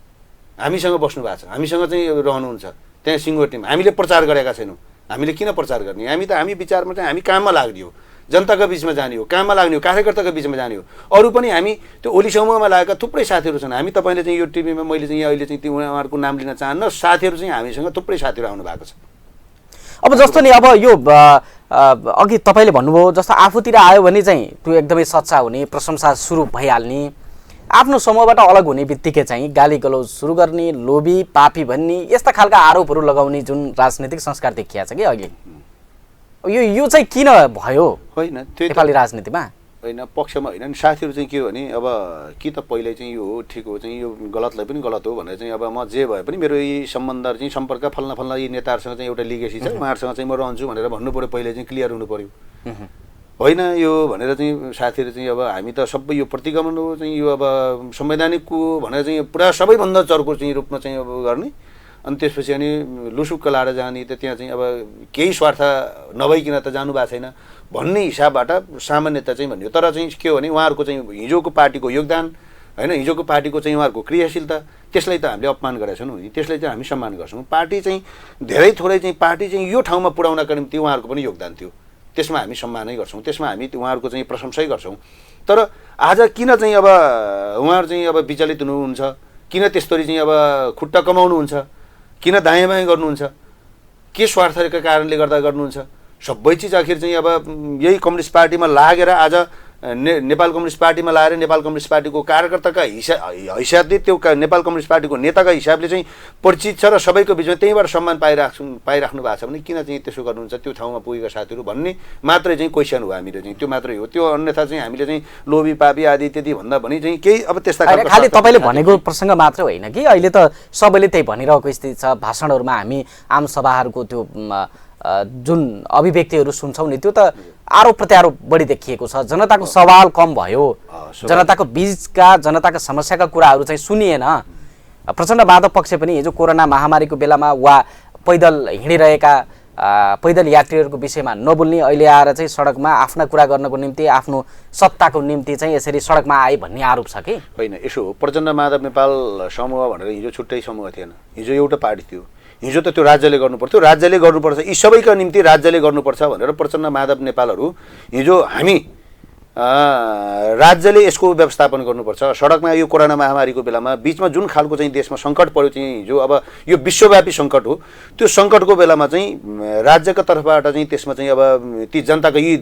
हामीसँग बस्नु भएको छ, हामीसँग चाहिँ रहनुहुन्छ त्यहाँ सिङ्गो टिम। हामीले प्रचार गरेका छैनौँ। हामीले किन प्रचार गर्ने? हामी विचारमा चाहिँ हामी काममा लाग्ने हो, जनताका बिचमा जाने हो, काममा लाग्ने हो, कार्यकर्ताको बिचमा जाने हो। अरू पनि हामी त्यो ओली समूहमा लागेका थुप्रै साथीहरू छन्। हामी तपाईँले चाहिँ यो टिभीमा मैले चाहिँ अहिले चाहिँ उहाँहरूको नाम लिन चाहन्न, साथीहरू चाहिँ हामीसँग थुप्रै साथीहरू आउनु भएको छ। अब जस्तो नि अब यो अघि तपाईँले भन्नुभयो जस्तो आफूतिर आयो भने चाहिँ त्यो एकदमै सच्चा हुने, प्रशंसा सुरु भइहाल्ने, आफ्नो समूहबाट अलग हुने बित्तिकै चाहिँ गाली गलौज सुरु गर्ने, लोभी पापी भन्ने, यस्ता खालका आरोपहरू लगाउने जुन राजनीतिक संस्कार देखिया छ कि अहिले, यो चाहिँ किन भयो? होइन, नेपाली राजनीतिमा होइन, पक्षमा होइन। साथीहरू चाहिँ के हो भने अब कि त पहिल्यै चाहिँ यो हो ठिक हो, चाहिँ यो गलतलाई पनि गलत हो भनेर चाहिँ अब म जे भए पनि मेरो यी सम्बन्धहरू चाहिँ सम्पर्क फल्ना यी नेताहरूसँग चाहिँ एउटा लिगेसी छ, उहाँहरूसँग चाहिँ म रहन्छु भनेर भन्नु पऱ्यो, पहिल्यै चाहिँ क्लियर हुनु पऱ्यो। होइन यो भनेर चाहिँ साथीहरू चाहिँ अब हामी त सबै यो प्रतिगमन हो, चाहिँ यो अब संवैधानिक हो भनेर चाहिँ पुरा सबैभन्दा चर्को चाहिँ रूपमा चाहिँ अब गर्ने, अनि त्यसपछि अनि लुसुक्क लाएर जाने, त त्यहाँ चाहिँ अब केही स्वार्थ नभइकन त जानु भएको छैन भन्ने हिसाबबाट सामान्यता चाहिँ भन्यो। तर चाहिँ के हो भने उहाँहरूको चाहिँ हिजोको पार्टीको योगदान, होइन, हिजोको पार्टीको चाहिँ उहाँहरूको क्रियाशीलता, त्यसलाई त हामीले अपमान गरेका छौँ नि, त्यसलाई चाहिँ हामी सम्मान गर्छौँ। पार्टी चाहिँ धेरै थोरै चाहिँ पार्टी चाहिँ यो ठाउँमा पुर्याउनका निम्ति उहाँहरूको पनि योगदान थियो, त्यसमा हामी सम्मानै गर्छौँ, त्यसमा हामी उहाँहरूको चाहिँ प्रशंसै गर्छौँ। तर आज किन चाहिँ अब उहाँहरू चाहिँ अब विचलित हुनुहुन्छ, किन त्यस्तरी चाहिँ अब खुट्टा कमाउनुहुन्छ, किन दायाँ बायाँ गर्नुहुन्छ, के स्वार्थका कारणले गर्दा गर्नुहुन्छ? सबै चिज आखिर चाहिँ अब यही कम्युनिस्ट पार्टीमा लागेर आज नेपाल कम्युनिस्ट पार्टीमा लाएर नेपाल कम्युनिस्ट पार्टीको कार्यकर्ताका हिसाबले, त्यो नेपाल कम्युनिस्ट पार्टीको नेताका हिसाबले चाहिँ परिचित छ र सबैको बिचमा त्यहीँबाट सम्मान पाइराख्नु भएको छ भने किन चाहिँ त्यसो गर्नुहुन्छ त्यो ठाउँमा पुगेका साथीहरू भन्ने मात्रै चाहिँ क्वेसन हो हामीले चाहिँ, त्यो मात्रै हो। त्यो अन्यथा चाहिँ हामीले चाहिँ लोभी पापी आदि त्यति भन्दा भने चाहिँ केही अब त्यस्ता खालि तपाईँले भनेको प्रसङ्ग मात्रै होइन कि अहिले त सबैले त्यही भनिरहेको स्थिति छ। भाषणहरूमा हामी आम सभाहरूको त्यो जुन अभिव्यक्तिहरू सुन्छौँ नि, त्यो त आरोप प्रत्यारोप बढी देखिएको छ। जनताको सवाल कम भयो, जनताको बिचका जनताका समस्याका कुराहरू चाहिँ सुनिएन। प्रचण्ड माधव पक्ष पनि हिजो कोरोना महामारीको बेलामा वा पैदल हिँडिरहेका पैदल यात्रीहरूको विषयमा नबोल्ने, अहिले आएर चाहिँ सडकमा आफ्ना कुरा गर्नको निम्ति, आफ्नो सत्ताको निम्ति चाहिँ यसरी सडकमा आए भन्ने आरोप छ कि होइन? यसो हो, प्रचण्ड माधव नेपाल समूह भनेर हिजो छुट्टै समूह थिएन, हिजो एउटा पार्टी थियो। हिजो त त्यो राज्यले गर्नुपर्थ्यो, राज्यले गर्नुपर्छ, यी सबैका निम्ति राज्यले गर्नुपर्छ भनेर प्रचण्ड माधव नेपालहरू हिजो हामी राज्यले यसको व्यवस्थापन गर्नुपर्छ। सडकमा यो कोरोना महामारीको बेलामा बिचमा जुन खालको चाहिँ देशमा सङ्कट पर्यो चाहिँ हिजो, अब यो विश्वव्यापी सङ्कट हो, त्यो सङ्कटको बेलामा चाहिँ राज्यको तर्फबाट चाहिँ त्यसमा चाहिँ अब ती जनताको यी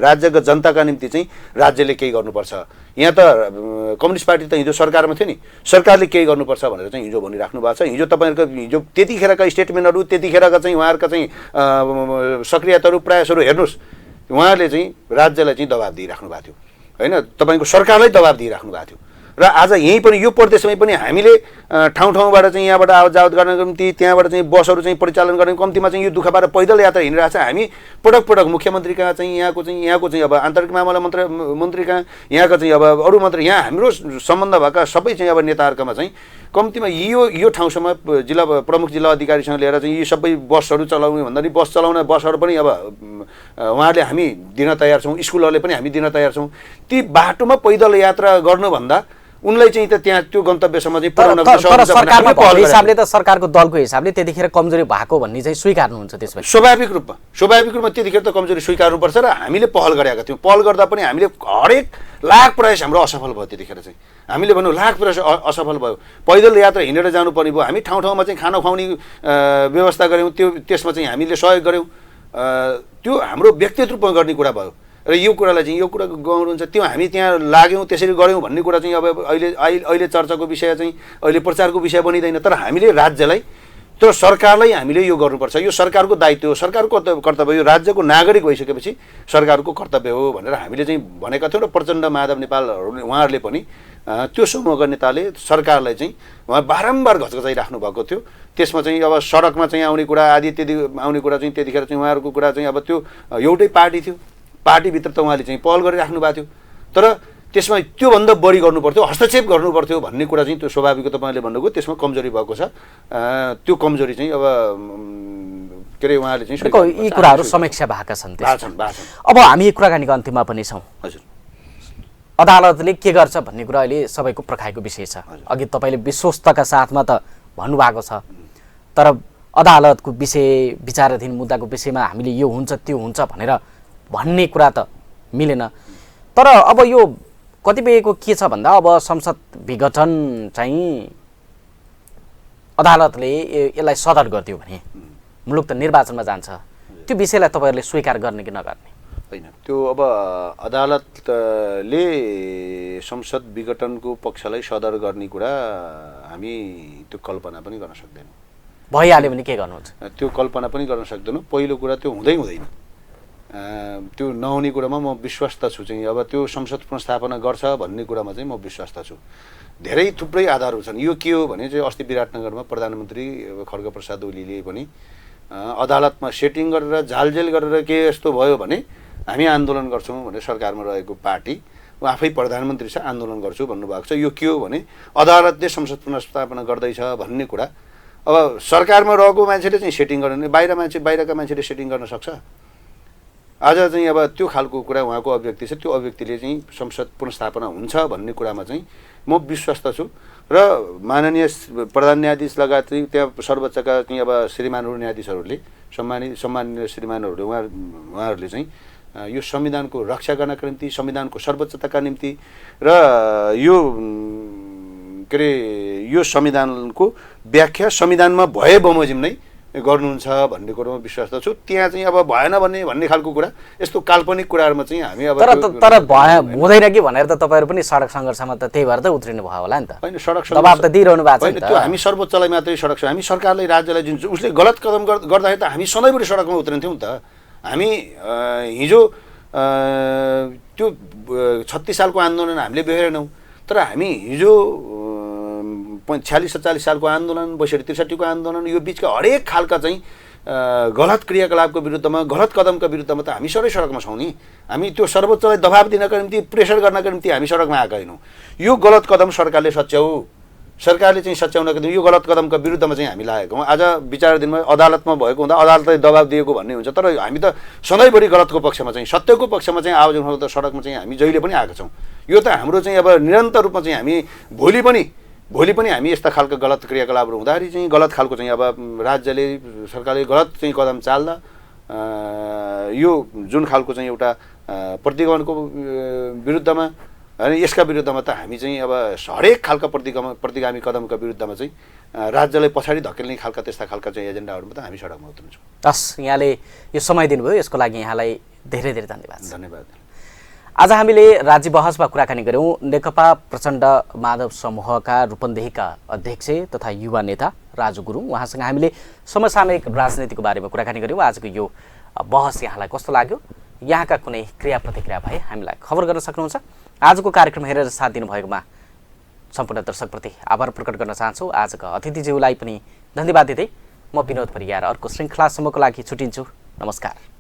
राज्यका जनताका निम्ति चाहिँ राज्यले केही गर्नुपर्छ। यहाँ त कम्युनिस्ट पार्टी त हिजो सरकारमा थियो नि, सरकारले केही गर्नुपर्छ भनेर चाहिँ हिजो भनिराख्नु भएको छ। हिजो तपाईँहरूको हिजो त्यतिखेरका स्टेटमेन्टहरू, त्यतिखेरका चाहिँ उहाँहरूका चाहिँ सक्रियताहरू, प्रयासहरू हेर्नुहोस्, उहाँहरूले चाहिँ राज्यलाई चाहिँ दबाब दिइराख्नु भएको थियो, होइन, तपाईँको सरकारलाई दबाब दिइराख्नु भएको थियो। र आज यहीँ पनि यो प्रदेशमै पनि हामीले ठाउँ ठाउँबाट चाहिँ यहाँबाट आवत जावत गर्नको निम्ति त्यहाँबाट चाहिँ बसहरू चाहिँ परिचालन गर्ने कम्तीमा चाहिँ यो दुःखबाट पैदल यात्रा हिँडिरहेको छ। हामी पटक पटक मुख्यमन्त्री कहाँ चाहिँ यहाँको चाहिँ अब आन्तरिक मामला मन्त्री कहाँ, यहाँको चाहिँ अब अरू मन्त्री, यहाँ हाम्रो सम्बन्ध भएका सबै चाहिँ अब नेताहरूकोमा चाहिँ कम्तीमा यो ठाउँसम्म जिल्ला प्रमुख जिल्ला अधिकारीसँग लिएर चाहिँ यी सबै बसहरू चलाउने भन्दा नि बसहरू पनि अब उहाँहरूले हामी दिन तयार छौँ, स्कुलहरूले पनि हामी दिन तयार छौँ। ती बाटोमा पैदल यात्रा गर्नुभन्दा उनलाई चाहिँ त त्यहाँ त्यो गन्तव्यसम्म चाहिँ पुर्याउन तर सरकारमा भएको हिसाबले त सरकारको दलको हिसाबले त्यतिखेर कमजोरी भएको भन्ने चाहिँ स्वीकार्नुहुन्छ? त्यसमा स्वाभाविक रूपमा त्यतिखेर त कमजोरी स्वीकार्नुपर्छ र हामीले पहल गरेका थियौँ। पहल गर्दा पनि हामीले हरेक लाख प्रयास हाम्रो असफल भयो। त्यतिखेर चाहिँ हामीले भनौँ लाख प्रयास असफल भयो। पैदल यात्रा हिँडेर जानुपर्ने भयो। हामी ठाउँ ठाउँमा चाहिँ खाना खुवाउने व्यवस्था गऱ्यौँ, त्यसमा चाहिँ हामीले सहयोग गऱ्यौँ। त्यो हाम्रो व्यक्तिगत रूपमा गर्ने कुरा भयो र यो कुरालाई चाहिँ यो कुरा गर्नुहुन्छ त्यो हामी त्यहाँ लाग्यौँ त्यसरी गऱ्यौँ भन्ने कुरा चाहिँ अब अहिले चर्चाको विषय चाहिँ अहिले प्रचारको विषय बनिँदैन। तर हामीले राज्यलाई तर सरकारलाई हामीले यो गर्नुपर्छ, यो सरकारको दायित्व हो, सरकारको कर्तव्य, यो राज्यको नागरिक भइसकेपछि सरकारको कर्तव्य हो भनेर हामीले चाहिँ भनेका थियौँ। र प्रचण्ड माधव नेपालहरूले उहाँहरूले पनि त्यो समूहका नेताले सरकारलाई चाहिँ उहाँ बारम्बार घचघचाइराख्नु भएको थियो। त्यसमा चाहिँ अब सडकमा चाहिँ आउने कुरा आदि आउने कुरा चाहिँ त्यतिखेर चाहिँ उहाँहरूको कुरा चाहिँ अब त्यो एउटै पार्टी थियो, पार्टीभित्र त उहाँले चाहिँ पहल गरिराख्नु भएको थियो। तर त्यसमा त्योभन्दा बढी गर्नुपर्थ्यो, हस्तक्षेप गर्नुपर्थ्यो भन्ने कुरा चाहिँ त्यो स्वाभाविक तपाईँले भन्नुभयो त्यसमा कमजोरी भएको छ। त्यो कमजोरी चाहिँ अब के अरे उहाँले चाहिँ यी कुराहरू समीक्षा भएका छन्। अब हामी कुराकानीको अन्तिममा पनि छौँ। हजुर, अदालतले के गर्छ भन्ने कुरा अहिले सबैको प्रखाइको विषय छ। अघि तपाईँले विश्वस्तका साथमा त भन्नुभएको छ, तर अदालतको विषय विचाराधीन मुद्दाको विषयमा हामीले यो हुन्छ त्यो हुन्छ भनेर भन्ने कुरा त मिलेन। तर अब यो कतिपयको के छ भन्दा अब संसद विघटन चाहिँ अदालतले यसलाई सदर गरिदियो भने मुलुक त निर्वाचनमा जान्छ। त्यो विषयलाई तपाईँहरूले स्वीकार गर्ने कि नगर्ने? होइन, त्यो अब अदालतले संसद विघटनको पक्षलाई सदर गर्ने कुरा हामी त्यो कल्पना पनि गर्न सक्दैनौँ। भइहाल्यो भने के गर्नुहुन्छ? त्यो कल्पना पनि गर्न सक्दैनौँ। पहिलो कुरा त्यो हुँदैन। त्यो नहुने कुरामा म विश्वस्त छु चाहिँ अब त्यो संसद पुनर्स्थापना गर्छ भन्ने कुरामा चाहिँ म विश्वस्त छु। धेरै थुप्रै आधारहरू छन्। यो के हो भने चाहिँ अस्ति विराटनगरमा प्रधानमन्त्री खड्गप्रसाद ओलीले पनि अदालतमा सेटिङ गरेर झालझेल गरेर के यस्तो भयो भने हामी आन्दोलन गर्छौँ भने सरकारमा रहेको पार्टी आफै प्रधानमन्त्री छ आन्दोलन गर्छु भन्नुभएको छ। यो के हो भने अदालतले संसद पुनर्स्थापना गर्दैछ भन्ने कुरा। अब सरकारमा रहेको मान्छेले चाहिँ सेटिङ गर्ने, बाहिरका मान्छेले सेटिङ गर्न सक्छ? आज चाहिँ अब त्यो खालको कुरा उहाँको अभिव्यक्ति छ। त्यो अभिव्यक्तिले चाहिँ संसद पुनर्स्थापना हुन्छ भन्ने कुरामा चाहिँ म विश्वस्त छु। र माननीय प्रधान न्यायाधीश लगायत चाहिँ त्यहाँ सर्वोच्चका चाहिँ अब श्रीमानहरू न्यायाधीशहरूले सम्माननीय श्रीमानहरूले उहाँहरूले चाहिँ यो संविधानको रक्षा गर्नका निम्ति, संविधानको सर्वोच्चताका निम्ति र यो के अरे यो संविधानको व्याख्या संविधानमा भए बमोजिम नै गर्नुहुन्छ भन्ने कुरोमा विश्वास छु। त्यहाँ चाहिँ अब भएन भन्ने खालको कुरा, यस्तो काल्पनिक कुराहरूमा चाहिँ हामी अब तर हुँदैन कि भनेर त तपाईँहरू पनि सडक सङ्घर्षमा त त्यही भएर त उत्रिनु भयो होला नि त? होइन, सडक दबाब त दिइरहनु भएको छ नि त। त्यो हामी सर्वोच्चलाई मात्रै सडक छ, हामी सरकारलाई राज्यलाई जुन उसले गलत कदम गर्दाखेरि त हामी सधैँभरि सडकमा उत्रिन्थ्यौँ नि त। हामी हिजो त्यो 36 सालको आन्दोलन हामीले बेहोरेनौँ, तर हामी हिजो 46-47 सालको आन्दोलन, 62-63को आन्दोलन, यो बिचका हरेक खालका चाहिँ गलत क्रियाकलापको विरुद्धमा, गलत कदमका विरुद्धमा त हामी सडकमा छौँ नि। हामी त्यो सर्वोच्चलाई दबाब दिनका निम्ति, प्रेसर गर्नका निम्ति हामी सडकमा आएका होइनौँ। यो गलत कदम सरकारले चाहिँ सच्याउनका निम्ति यो गलत कदमका विरुद्धमा चाहिँ हामी लागेको हौँ। आज विचाराधीनमा अदालतमा भएको हुँदा अदालतले दबाब दिएको भन्ने हुन्छ, तर हामी त सधैँभरि गलतको पक्षमा चाहिँ, सत्यको पक्षमा चाहिँ आवाज उठाउन त सडकमा चाहिँ हामी जहिले पनि आएका छौँ। यो त हाम्रो चाहिँ अब निरन्तर रूपमा चाहिँ हामी भोलि पनि हामी यस्ता खालका गलत क्रियाकलापहरू हुँदाखेरि चाहिँ गलत खालको चाहिँ अब राज्यले, सरकारले गलत चाहिँ कदम चाल्दा यो जुन खालको चाहिँ एउटा प्रतिगमनको विरुद्धमा अनि यसका विरुद्धमा त हामी चाहिँ अब हरेक खालका प्रतिगामी कदमका विरुद्धमा चाहिँ राज्यलाई पछाडि धकेल्ने खालका त्यस्ता खालका चाहिँ एजेन्डाहरूमा त हामी सडकमा उत्रन्छौँ। हस्, यहाँले यो समय दिनुभयो, यसको लागि यहाँलाई धेरै धेरै धन्यवाद। आज हामीले राज्य बहसमा कुराकानी गऱ्यौँ नेकपा प्रचण्ड माधव समूहका रूपन्देहीका अध्यक्ष तथा युवा नेता राजु गुरुङ। उहाँसँग हामीले समसामयिक राजनीतिको बारेमा कुराकानी गऱ्यौँ। आजको यो बहस यहाँलाई कस्तो लाग्यो? यहाँका कुनै क्रिया प्रतिक्रिया भए हामीलाई खबर गर्न सक्नुहुन्छ। आजको कार्यक्रम हेरेर साथ दिनुभएकोमा सम्पूर्ण दर्शकप्रति आभार प्रकट गर्न चाहन्छु। आजका अतिथिज्यूलाई पनि धन्यवाद दिँदै म विनोद परियार अर्को श्रृङ्खलासम्मको लागि छुटिन्छु। नमस्कार।